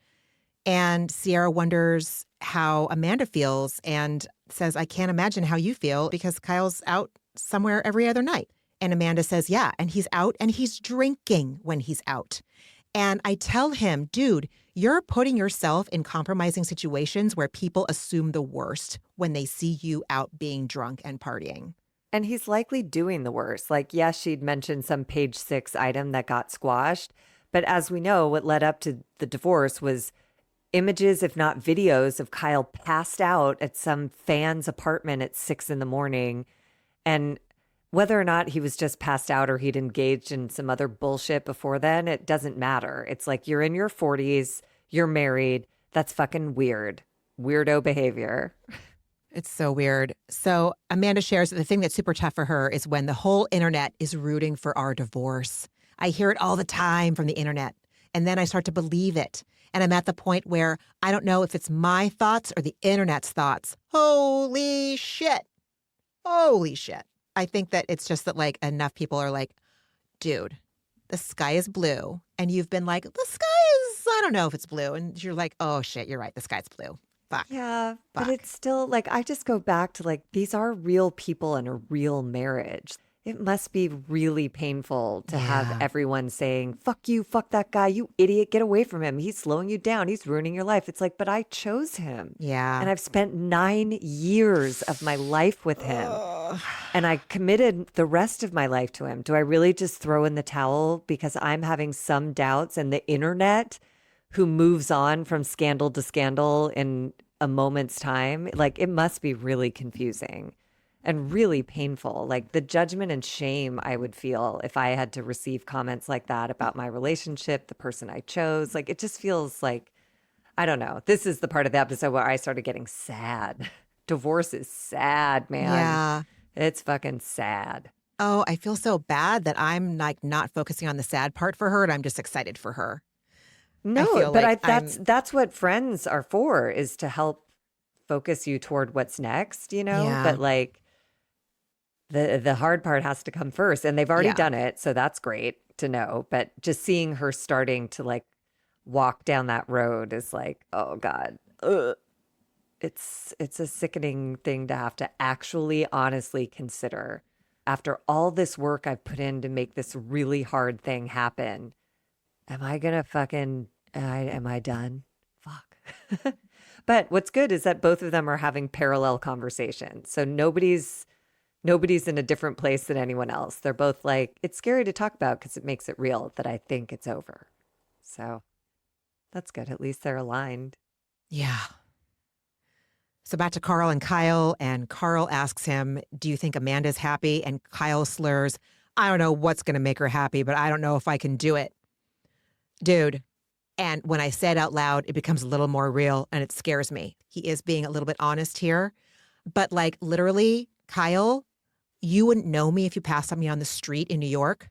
And Ciara wonders how Amanda feels and says, I can't imagine how you feel because Kyle's out somewhere every other night. And Amanda says, yeah, and he's out and he's drinking when he's out. And I tell him, dude, you're putting yourself in compromising situations where people assume the worst when they see you out being drunk and partying. And he's likely doing the worst. Like, yes, she'd mentioned some page 6 item that got squashed. But as we know, what led up to the divorce was images, if not videos, of Kyle passed out at some fan's apartment at 6 a.m. And whether or not he was just passed out or he'd engaged in some other bullshit before then, it doesn't matter. It's like, you're in your 40s, you're married. That's fucking weird. Weirdo behavior. It's so weird. So Amanda shares that the thing that's super tough for her is when the whole internet is rooting for our divorce. I hear it all the time from the internet, and then I start to believe it. And I'm at the point where I don't know if it's my thoughts or the internet's thoughts. Holy shit. Holy shit. I think that it's just that like enough people are like, dude, the sky is blue. And you've been like, the sky is, I don't know if it's blue. And you're like, oh shit, you're right. The sky's blue. Fuck. Yeah, Fuck. but it's still like, I just go back to like, these are real people in a real marriage. It must be really painful to have everyone saying, fuck you, fuck that guy, you idiot, get away from him. He's slowing you down. He's ruining your life. It's like, but I chose him. Yeah. And I've spent 9 years of my life with him. And I committed the rest of my life to him. Do I really just throw in the towel because I'm having some doubts and the internet, who moves on from scandal to scandal in a moment's time? Like, it must be really confusing and really painful. Like, the judgment and shame I would feel if I had to receive comments like that about my relationship, the person I chose. Like, it just feels like, I don't know. This is the part of the episode where I started getting sad. Divorce is sad, man. Yeah. It's fucking sad. Oh, I feel so bad that I'm like not focusing on the sad part for her and I'm just excited for her. No, but that's what friends are for, is to help focus you toward what's next, you know? Yeah. But like the hard part has to come first, and they've already done it, so that's great to know. But just seeing her starting to like walk down that road is like, oh God. Ugh. It's a sickening thing to have to actually honestly consider. After all this work I've put in to make this really hard thing happen, am I gonna fucking, am I done? Fuck. But what's good is that both of them are having parallel conversations. So nobody's in a different place than anyone else. They're both like, it's scary to talk about because it makes it real that I think it's over. So that's good. At least they're aligned. Yeah. So back to Carl and Kyle, and Carl asks him, do you think Amanda's happy? And Kyle slurs, I don't know what's going to make her happy, but I don't know if I can do it. Dude. And when I say it out loud, it becomes a little more real and it scares me. He is being a little bit honest here. But like literally, Kyle, you wouldn't know me if you passed on me on the street in New York.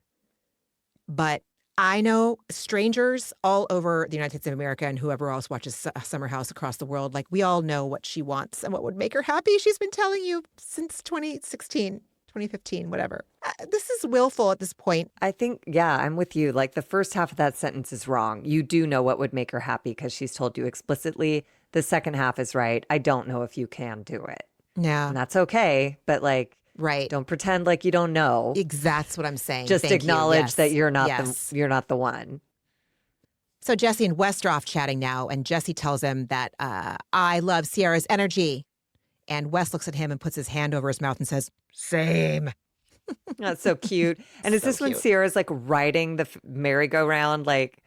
But I know strangers all over the United States of America and whoever else watches Summer House across the world, like we all know what she wants and what would make her happy. She's been telling you since 2016, 2015, whatever. This is willful at this point. I think, yeah, I'm with you. Like the first half of that sentence is wrong. You do know what would make her happy because she's told you explicitly. The second half is right. I don't know if you can do it. Yeah. And that's okay. But like, right. Don't pretend like you don't know. That's what I'm saying. Just Thank acknowledge yes. that you're not yes. you're not the one. So Jesse and Wes are off chatting now, and Jesse tells him that I love Ciara's energy. And Wes looks at him and puts his hand over his mouth and says, same. That's so cute. And is So this when cute. Ciara's like riding the merry-go-round like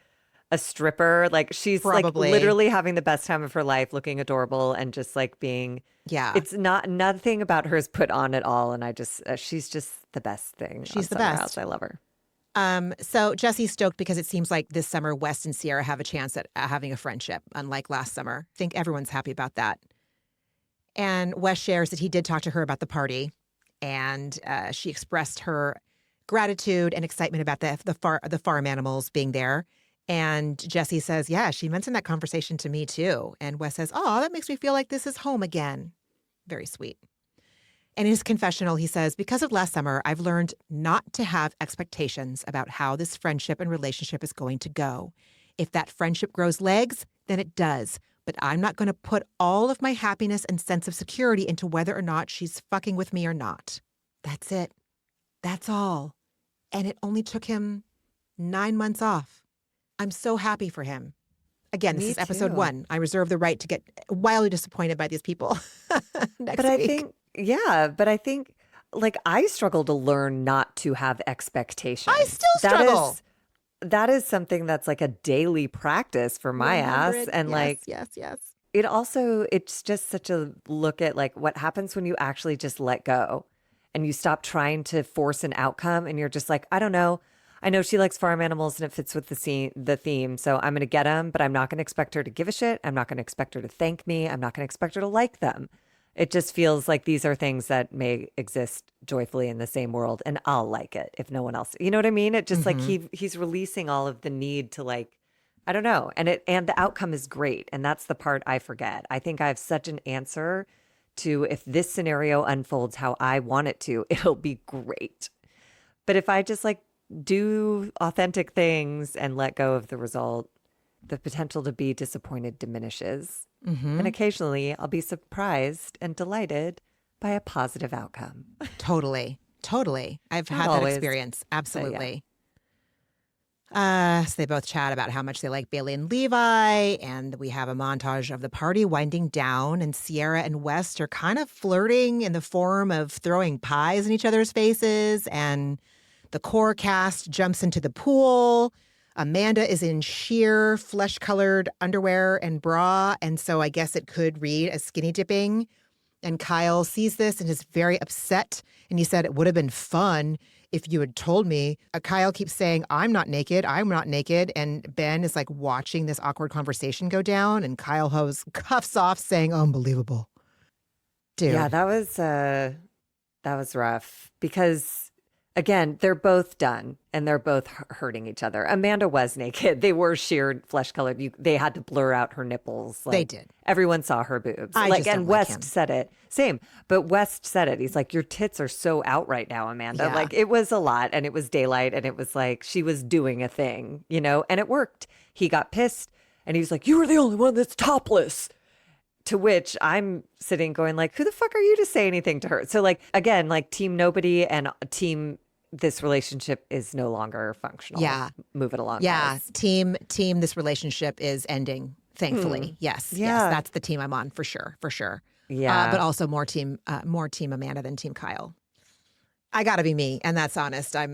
a stripper? Like she's Probably. like literally having the best time of her life, looking adorable and just like being. Yeah. It's nothing about her is put on at all. And I just, she's just the best thing. She's on the Summer best. House. I love her. So Jesse's stoked because it seems like this summer West and Ciara have a chance at having a friendship, unlike last summer. I think everyone's happy about that. And West shares that he did talk to her about the party, and she expressed her gratitude and excitement about the farm animals being there. And Jesse says, yeah, she mentioned that conversation to me too. And West says, oh, that makes me feel like this is home again. Very sweet. And in his confessional, he says, because of last summer, I've learned not to have expectations about how this friendship and relationship is going to go. If that friendship grows legs, then it does. But I'm not going to put all of my happiness and sense of security into whether or not she's fucking with me or not. That's it. That's all. And it only took him 9 months off. I'm so happy for him. Again, this is episode 1. I reserve the right to get wildly disappointed by these people next week. But I think like I struggle to learn not to have expectations. I still struggle. That is something that's like a daily practice for my ass. And yes. It's just such a look at like what happens when you actually just let go and you stop trying to force an outcome and you're just like, I don't know. I know she likes farm animals and it fits with the theme. So I'm going to get them, but I'm not going to expect her to give a shit. I'm not going to expect her to thank me. I'm not going to expect her to like them. It just feels like these are things that may exist joyfully in the same world and I'll like it if no one else. You know what I mean? It just like he's releasing all of the need to like, I don't know. And the outcome is great. And that's the part I forget. I think I have such an answer to if this scenario unfolds how I want it to, it'll be great. But if I just like do authentic things and let go of the result, the potential to be disappointed diminishes. And occasionally I'll be surprised and delighted by a positive outcome. Totally. I've had that experience. Absolutely. So they both chat about how much they like Bailey and Levi, and we have a montage of the party winding down, and Ciara and West are kind of flirting in the form of throwing pies in each other's faces, and the core cast jumps into the pool. Amanda is in sheer flesh-colored underwear and bra, and so I guess it could read as skinny dipping. And Kyle sees this and is very upset, and he said it would have been fun if you had told me. Kyle keeps saying, I'm not naked, and Ben is like watching this awkward conversation go down, and Kyle cuffs off saying, unbelievable. Dude. Yeah, that was rough because again, they're both done and they're both hurting each other. Amanda was naked. They were sheer flesh colored. They had to blur out her nipples. They did. Everyone saw her boobs. And West said it. Same. But West said it. He's like, your tits are so out right now, Amanda. Yeah. Like it was a lot and it was daylight and it was like she was doing a thing, and it worked. He got pissed and he was like, you were the only one that's topless. To which I'm sitting going like, who the fuck are you to say anything to her? So like, again, like team nobody and team this relationship is no longer functional. Yeah. Move it along. Yeah. Guys. Team, this relationship is ending, thankfully. Yes. Yeah. Yes. That's the team I'm on for sure. Yeah. But also more team Amanda than team Kyle. I gotta be me. And that's honest. I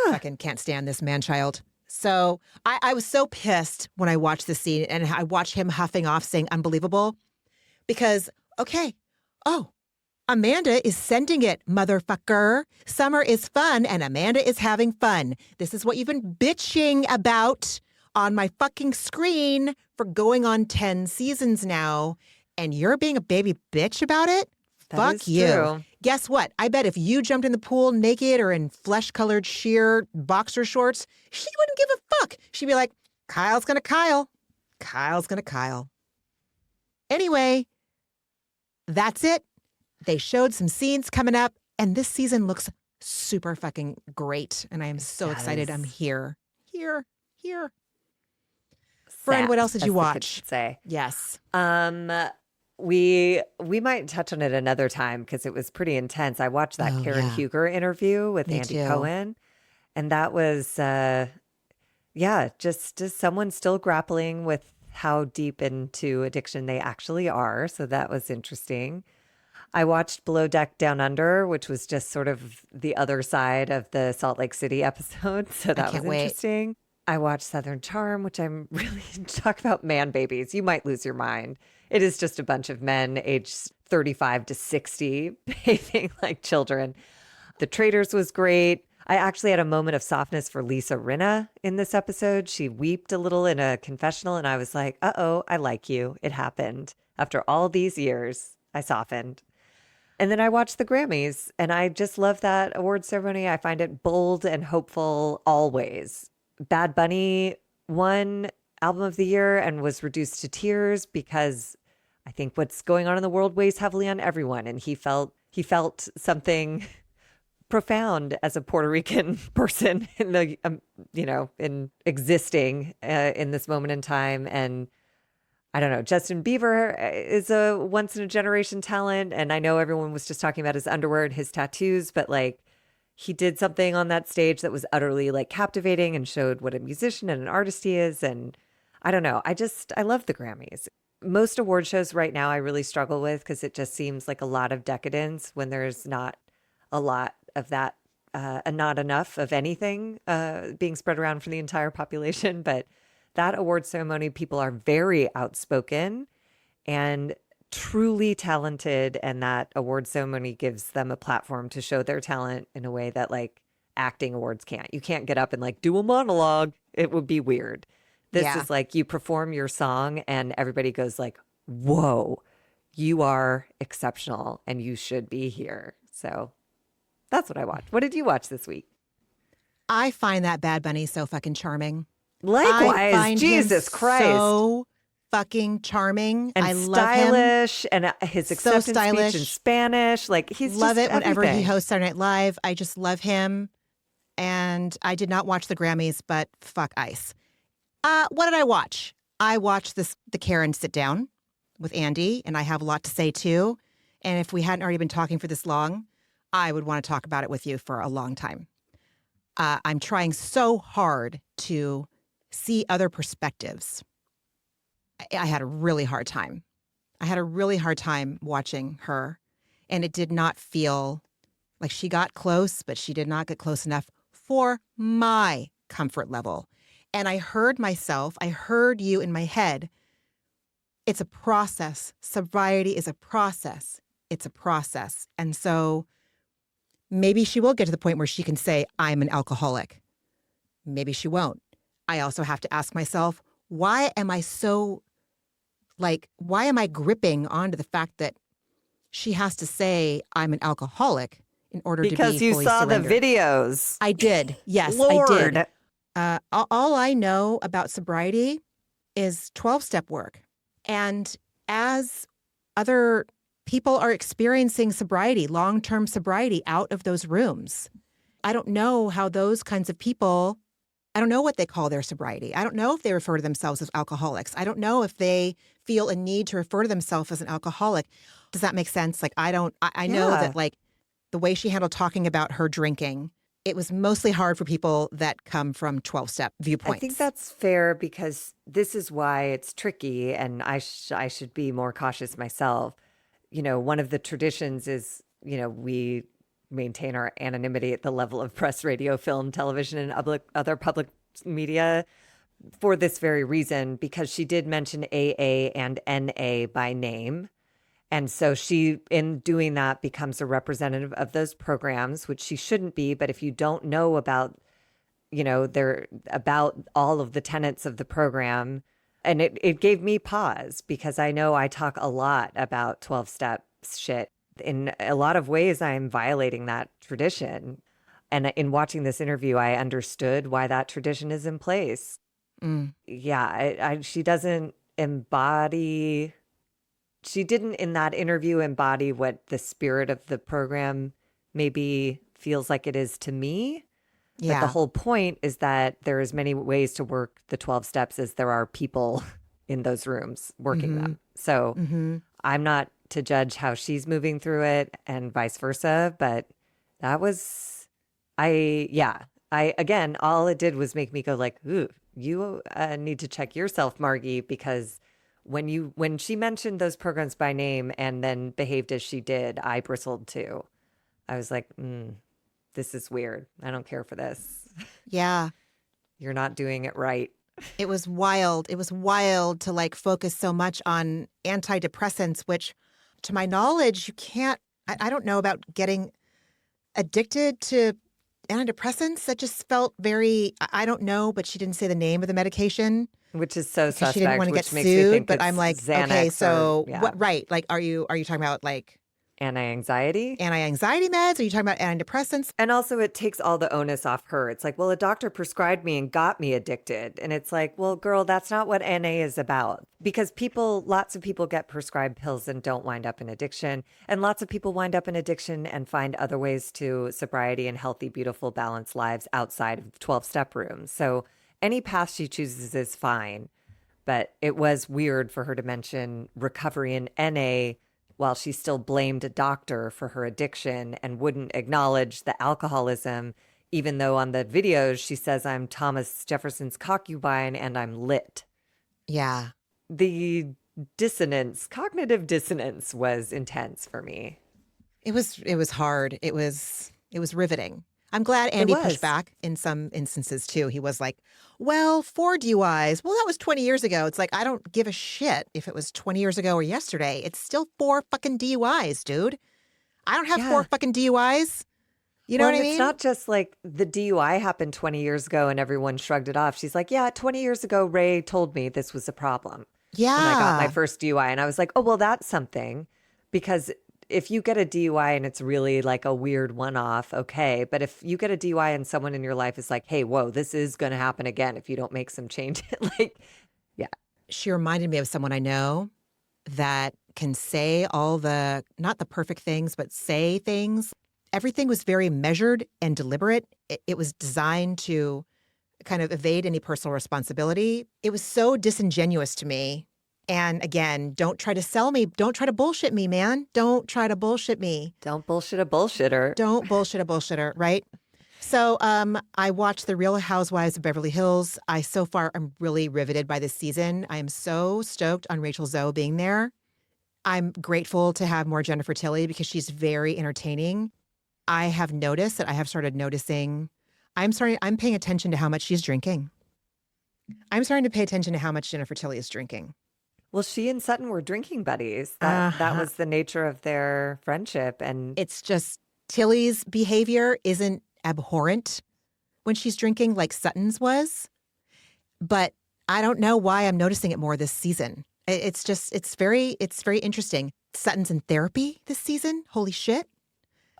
fucking can't stand this man child. So I was so pissed when I watched this scene and I watched him huffing off saying unbelievable because, Amanda is sending it, motherfucker. Summer is fun and Amanda is having fun. This is what you've been bitching about on my fucking screen for going on 10 seasons now. And you're being a baby bitch about it? Fuck you. True. Guess what? I bet if you jumped in the pool naked or in flesh-colored sheer boxer shorts, she wouldn't give a fuck. She'd be like, Kyle's gonna Kyle. Kyle's gonna Kyle. Anyway, that's it. They showed some scenes coming up, and this season looks super fucking great. And I am so excited. I'm here. Friend, what else did you watch? Say Yes. We might touch on it another time because it was pretty intense. I watched that Karen Huger interview with Andy Cohen, and that was just someone still grappling with how deep into addiction they actually are. So that was interesting. I watched Below Deck Down Under, which was just sort of the other side of the Salt Lake City episode. So that was interesting. I watched Southern Charm, which I'm really talk about man babies. You might lose your mind. It is just a bunch of men aged 35 to 60 behaving like children. The Traitors was great. I actually had a moment of softness for Lisa Rinna in this episode. She weeped a little in a confessional, and I was like, uh-oh, I like you. It happened. After all these years, I softened. And then I watched the Grammys, and I just love that award ceremony. I find it bold and hopeful always. Bad Bunny won Album of the Year and was reduced to tears because I think what's going on in the world weighs heavily on everyone. And he felt something profound as a Puerto Rican person in the, in existing in this moment in time. And I don't know, Justin Bieber is a once in a generation talent. And I know everyone was just talking about his underwear and his tattoos, but like he did something on that stage that was utterly like captivating and showed what a musician and an artist he is. And I don't know, I love the Grammys. Most award shows right now I really struggle with because it just seems like a lot of decadence when there's not a lot of that and not enough of anything being spread around for the entire population. But that award ceremony, people are very outspoken and truly talented. And that award ceremony gives them a platform to show their talent in a way that like acting awards can't. You can't get up and like do a monologue. It would be weird. This is like you perform your song and everybody goes like, whoa, you are exceptional and you should be here. So that's what I watched. What did you watch this week? I find that Bad Bunny so fucking charming. Likewise, I find Jesus him Christ. so fucking charming. And I love him. stylish, and his acceptance speech in Spanish. Like he's love just it whenever everything. he hosts Saturday Night Live. I just love him. And I did not watch the Grammys, but fuck ICE. What did I watch? I watched the Karen sit down with Andy, and I have a lot to say too. And if we hadn't already been talking for this long, I would want to talk about it with you for a long time. I'm trying so hard to see other perspectives. I had a really hard time. I had a really hard time watching her, and it did not feel like she got close, but she did not get close enough for my comfort level. And I heard myself, I heard you in my head. It's a process. Sobriety is a process. It's a process. And so maybe she will get to the point where she can say, I'm an alcoholic. Maybe she won't. I also have to ask myself, why am I gripping onto the fact that she has to say I'm an alcoholic in order to be fully Because you saw surrendered? the videos. I did. Yes, Lord. I did. All I know about sobriety is 12-step work. And as other people are experiencing sobriety, long-term sobriety out of those rooms, I don't know how those kinds of people, I don't know what they call their sobriety. I don't know if they refer to themselves as alcoholics. I don't know if they feel a need to refer to themselves as an alcoholic. Does that make sense? Like, I know that like the way she handled talking about her drinking, it was mostly hard for people that come from 12-step viewpoints. I think that's fair because this is why it's tricky, and I should be more cautious myself. You know, one of the traditions is, we maintain our anonymity at the level of press, radio, film, television, and other public media for this very reason, because she did mention AA and NA by name. And so she, in doing that, becomes a representative of those programs, which she shouldn't be. But if you don't know about, about all of the tenets of the program, and it gave me pause because I know I talk a lot about 12-step shit. In a lot of ways, I'm violating that tradition. And in watching this interview, I understood why that tradition is in place. Yeah, she doesn't embody... She didn't in that interview embody what the spirit of the program maybe feels like it is to me. Yeah. But the whole point is that there is many ways to work the 12 steps as there are people in those rooms working them. So I'm not to judge how she's moving through it and vice versa. But that was, again, all it did was make me go like, ooh, you need to check yourself, Margie, because when she mentioned those programs by name and then behaved as she did, I bristled too. I was like, this is weird. I don't care for this. Yeah. You're not doing it right. It was wild. It was wild to like focus so much on antidepressants, which to my knowledge, you can't, I don't know about getting addicted to antidepressants that just felt very, I don't know, but she didn't say the name of the medication Which is so because she didn't want suspect, to get which makes me sued. think But I'm it's like, okay, Xanax or, so yeah, what, right. Like, are you talking about like anti-anxiety. anti-anxiety meds? Are you talking about antidepressants? And also, it takes all the onus off her. It's like, well, a doctor prescribed me and got me addicted. And it's like, well, girl, that's not what NA is about. Because lots of people get prescribed pills and don't wind up in addiction. And lots of people wind up in addiction and find other ways to sobriety and healthy, beautiful, balanced lives outside of 12-step rooms. So any path she chooses is fine. But it was weird for her to mention recovery in NA while she still blamed a doctor for her addiction and wouldn't acknowledge the alcoholism, even though on the videos she says, I'm Thomas Jefferson's concubine and I'm lit. Yeah. The cognitive dissonance was intense for me. It was hard. It was riveting. I'm glad Andy pushed back in some instances too. He was like, well, 4 DUIs. Well, that was 20 years ago. It's like, I don't give a shit if it was 20 years ago or yesterday. It's still 4 fucking DUIs, dude. I don't have 4 fucking DUIs. You know what I mean? It's not just like the DUI happened 20 years ago and everyone shrugged it off. She's like, yeah, 20 years ago, Ray told me this was a problem. Yeah. When I got my first DUI. And I was like, oh, well, that's something. Because if you get a DUI and it's really like a weird one-off, okay. But if you get a DUI and someone in your life is like, hey, whoa, this is going to happen again if you don't make some changes. Like, yeah. She reminded me of someone I know that can say all the, not the perfect things, but say things. Everything was very measured and deliberate. It was designed to kind of evade any personal responsibility. It was so disingenuous to me. And again, don't try to sell me. Don't try to bullshit me, man. Don't try to bullshit me. Don't bullshit a bullshitter. Don't bullshit a bullshitter, right? So I watched The Real Housewives of Beverly Hills. So far, I'm really riveted by this season. I am so stoked on Rachel Zoe being there. I'm grateful to have more Jennifer Tilly because she's very entertaining. I have noticed that I have started noticing, I'm paying attention to how much she's drinking. I'm starting to pay attention to how much Jennifer Tilly is drinking. Well, she and Sutton were drinking buddies. That was the nature of their friendship. And it's just Tilly's behavior isn't abhorrent when she's drinking like Sutton's was. But I don't know why I'm noticing it more this season. It's very interesting. Sutton's in therapy this season. Holy shit.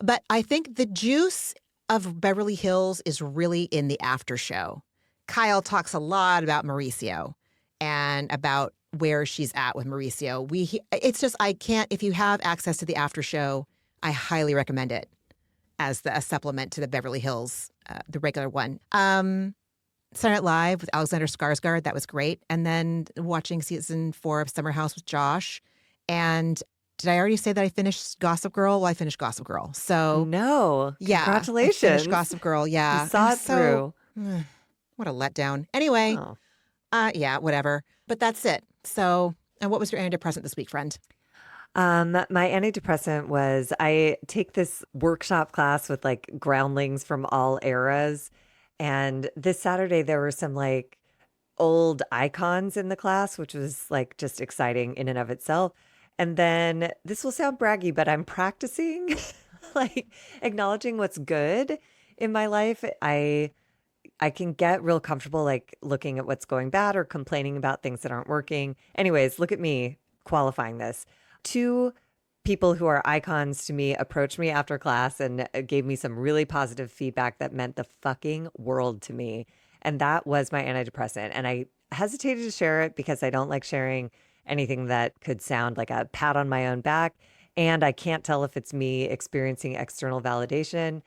But I think the juice of Beverly Hills is really in the after show. Kyle talks a lot about Mauricio and about where she's at with Mauricio. It's just, I can't, if you have access to the after show, I highly recommend it as a supplement to the Beverly Hills, the regular one. Saturday Night Live with Alexander Skarsgård, that was great. And then watching season 4 of Summer House with Josh. And did I already say that I finished Gossip Girl? Well, I finished Gossip Girl. So no, yeah, congratulations. I finished Gossip Girl. Yeah, you saw it through. What a letdown. Anyway, yeah, whatever. But that's it. So, and what was your antidepressant this week, friend? My antidepressant was, I take this workshop class with like groundlings from all eras. And this Saturday, there were some like old icons in the class, which was like just exciting in and of itself. And then this will sound braggy, but I'm practicing like acknowledging what's good in my life. I can get real comfortable like looking at what's going bad or complaining about things that aren't working. Anyways, look at me qualifying this. 2 people who are icons to me approached me after class and gave me some really positive feedback that meant the fucking world to me. And that was my antidepressant. And I hesitated to share it because I don't like sharing anything that could sound like a pat on my own back. And I can't tell if it's me experiencing external validation.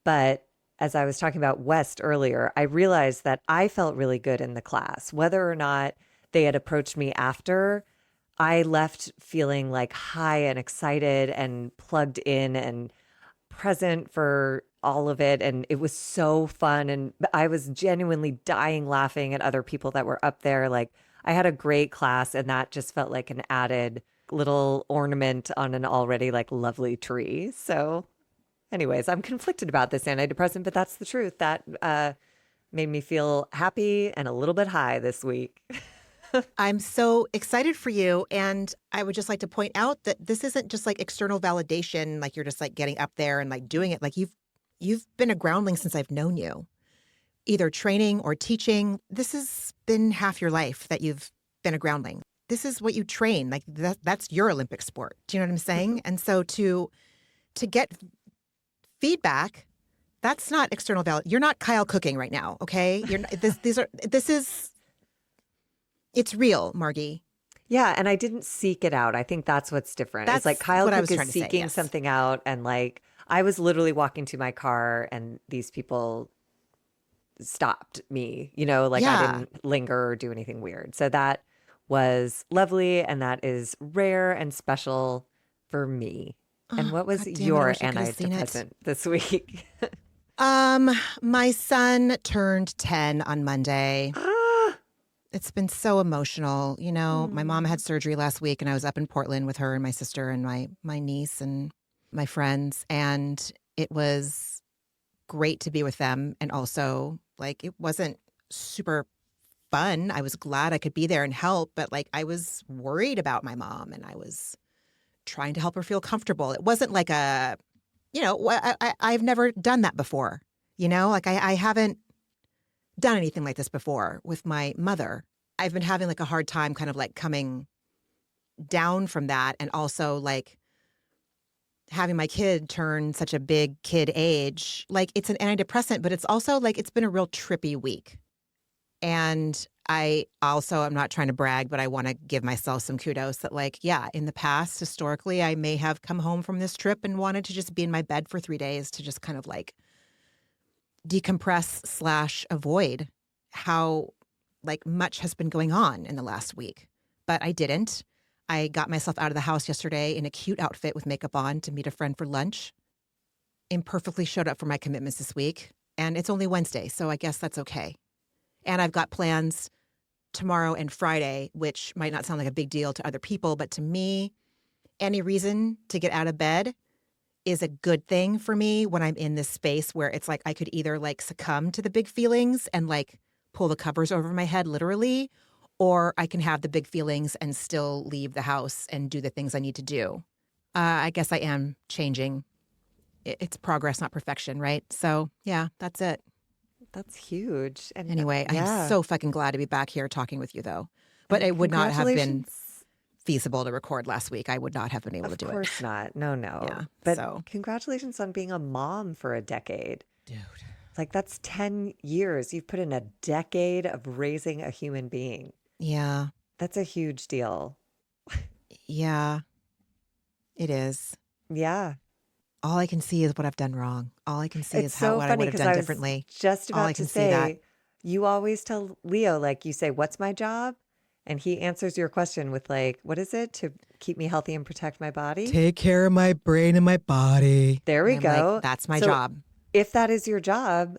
But as I was talking about West earlier, I realized that I felt really good in the class. Whether or not they had approached me after, I left feeling like high and excited and plugged in and present for all of it. And it was so fun. And I was genuinely dying laughing at other people that were up there. Like, I had a great class, and that just felt like an added little ornament on an already like lovely tree. So anyways, I'm conflicted about this antidepressant, but that's the truth. That made me feel happy and a little bit high this week. I'm so excited for you. And I would just like to point out that this isn't just like external validation, like you're just like getting up there and like doing it. Like you've been a groundling since I've known you, either training or teaching. This has been half your life that you've been a groundling. This is what you train. Like that's your Olympic sport. Do you know what I'm saying? And so to get feedback, that's not external valid. You're not Kyle cooking right now, okay? You're not, it's real, Margie. Yeah, and I didn't seek it out. I think that's what's different. That's it's like Kyle what I Cook was is trying to say, seeking yes. something out, and like I was literally walking to my car, and these people stopped me. Like I Yeah. didn't linger or do anything weird. So that was lovely, and that is rare and special for me. And Oh, what was God damn it, I your wish I could have seen it. antidepressant this week? My son turned 10 on Monday. Ah, It's been so emotional. My mom had surgery last week and I was up in Portland with her and my sister and my niece and my friends. And it was great to be with them. And also, like, it wasn't super fun. I was glad I could be there and help, but like, I was worried about my mom and I was trying to help her feel comfortable. It wasn't like I've never done that before. Like I haven't done anything like this before with my mother. I've been having like a hard time kind of like coming down from that, and also like having my kid turn such a big kid age. Like it's an antidepressant, but it's also like it's been a real trippy week. And I also, I'm not trying to brag, but I want to give myself some kudos that like, yeah, in the past, historically, I may have come home from this trip and wanted to just be in my bed for 3 days to just kind of like decompress / avoid how like much has been going on in the last week. But I didn't. I got myself out of the house yesterday in a cute outfit with makeup on to meet a friend for lunch. Imperfectly showed up for my commitments this week. And it's only Wednesday, so I guess that's okay. And I've got plans tomorrow and Friday, which might not sound like a big deal to other people, but to me, any reason to get out of bed is a good thing for me when I'm in this space where it's like I could either like succumb to the big feelings and like pull the covers over my head literally, or I can have the big feelings and still leave the house and do the things I need to do. I guess I am changing. It's progress, not perfection, right? So yeah, that's it. that's huge. And Anyway, yeah. I'm so fucking glad to be back here talking with you, though. But it would not have been Congratulations. feasible to record last week. I would not have been able to Of do it. course not. No. Yeah, But so. congratulations on being a mom for a decade. Dude. Like that's 10 years. You've put in a decade of raising a human being. Yeah, That's a huge deal. yeah, it is. Yeah. All I can see is what I've done wrong. All I can see It's is so what I funny would have because done I was differently. just All I about to can see that. say, you always tell Leo, like you say, what's my job? And he answers your question with like, what is it to keep me healthy and protect my body? Take care of my brain and my body. There we And I'm like, go. that's my So job. if that is your job,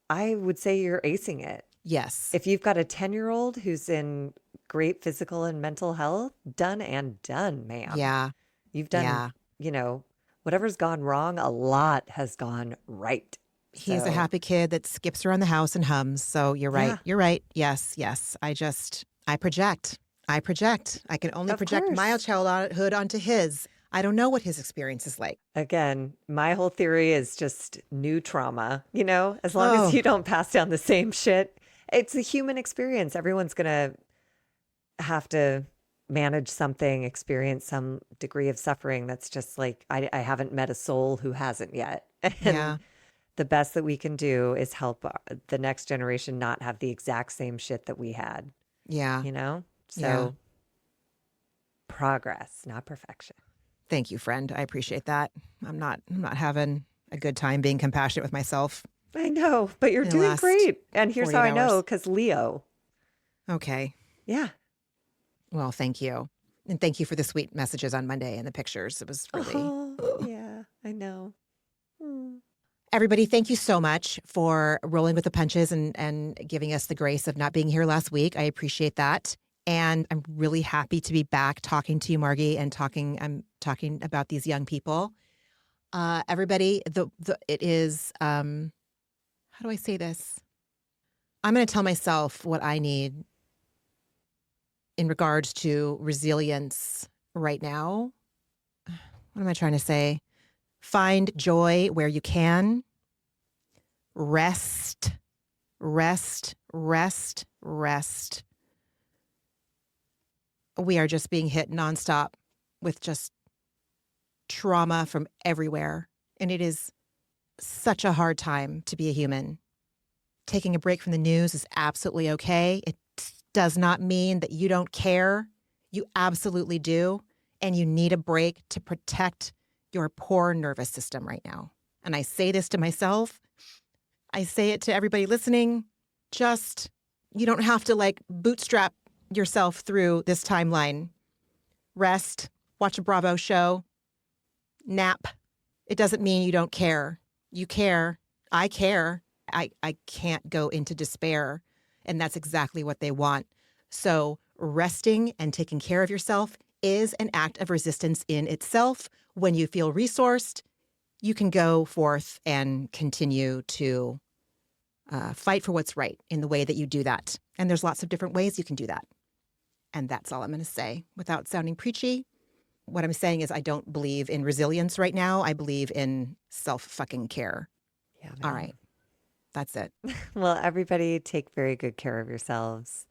I would say you're acing it. Yes. If you've got a 10-year-old who's in great physical and mental health, done and done, ma'am. Yeah. You've done, Yeah. whatever's gone wrong, a lot has gone right. He's a So, happy kid that skips around the house and hums. So you're right. Yeah. You're right. Yes. I project. I can only Of project my course. childhood onto his. I don't know what his experience is like. Again, my whole theory is just new trauma, as long Oh. as you don't pass down the same shit. It's a human experience. Everyone's going to have to manage something, experience some degree of suffering. That's just like, I haven't met a soul who hasn't yet. And Yeah. the best that we can do is help the next generation not have the exact same shit that we had, Yeah. So Yeah. progress, not perfection. Thank you, friend. I appreciate that. I'm not having a good time being compassionate with myself. I know, but you're In the doing last great. And here's 48 how I know, hours. because Leo. Okay. Yeah. Well, thank you. And thank you for the sweet messages on Monday and the pictures. It was really Oh, yeah, I know. Hmm. Everybody, thank you so much for rolling with the punches and giving us the grace of not being here last week. I appreciate that. And I'm really happy to be back talking to you, Margie, and I'm talking about these young people. Everybody, it is, how do I say this? I'm going to tell myself what I need in regards to resilience right now. What am I trying to say? Find joy where you can. Rest, rest, rest, rest. We are just being hit nonstop with just trauma from everywhere. And it is such a hard time to be a human. Taking a break from the news is absolutely okay. It does not mean that you don't care. You absolutely do. And you need a break to protect your poor nervous system right now. And I say this to myself. I say it to everybody listening. Just, you don't have to bootstrap yourself through this timeline. Rest, watch a Bravo show, nap. It doesn't mean you don't care. You care. I care. I can't go into despair. And that's exactly what they want. So resting and taking care of yourself is an act of resistance in itself. When you feel resourced, you can go forth and continue to fight for what's right in the way that you do that. And there's lots of different ways you can do that. And that's all I'm going to say without sounding preachy. What I'm saying is I don't believe in resilience right now. I believe in self-fucking care. Yeah. Man. All right. That's it. Well, everybody take very good care of yourselves.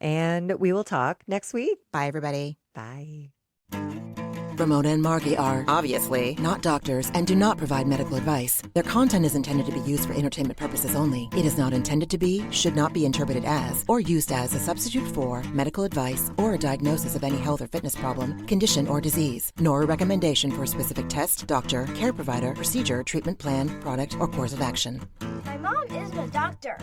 And we will talk next week. Bye, everybody. Bye. Ramona and Margie are obviously not doctors and do not provide medical advice. Their content is intended to be used for entertainment purposes only. It is not intended to be, should not be interpreted as, or used as a substitute for medical advice or a diagnosis of any health or fitness problem, condition, or disease, nor a recommendation for a specific test, doctor, care provider, procedure, treatment plan, product, or course of action. My mom isn't a doctor.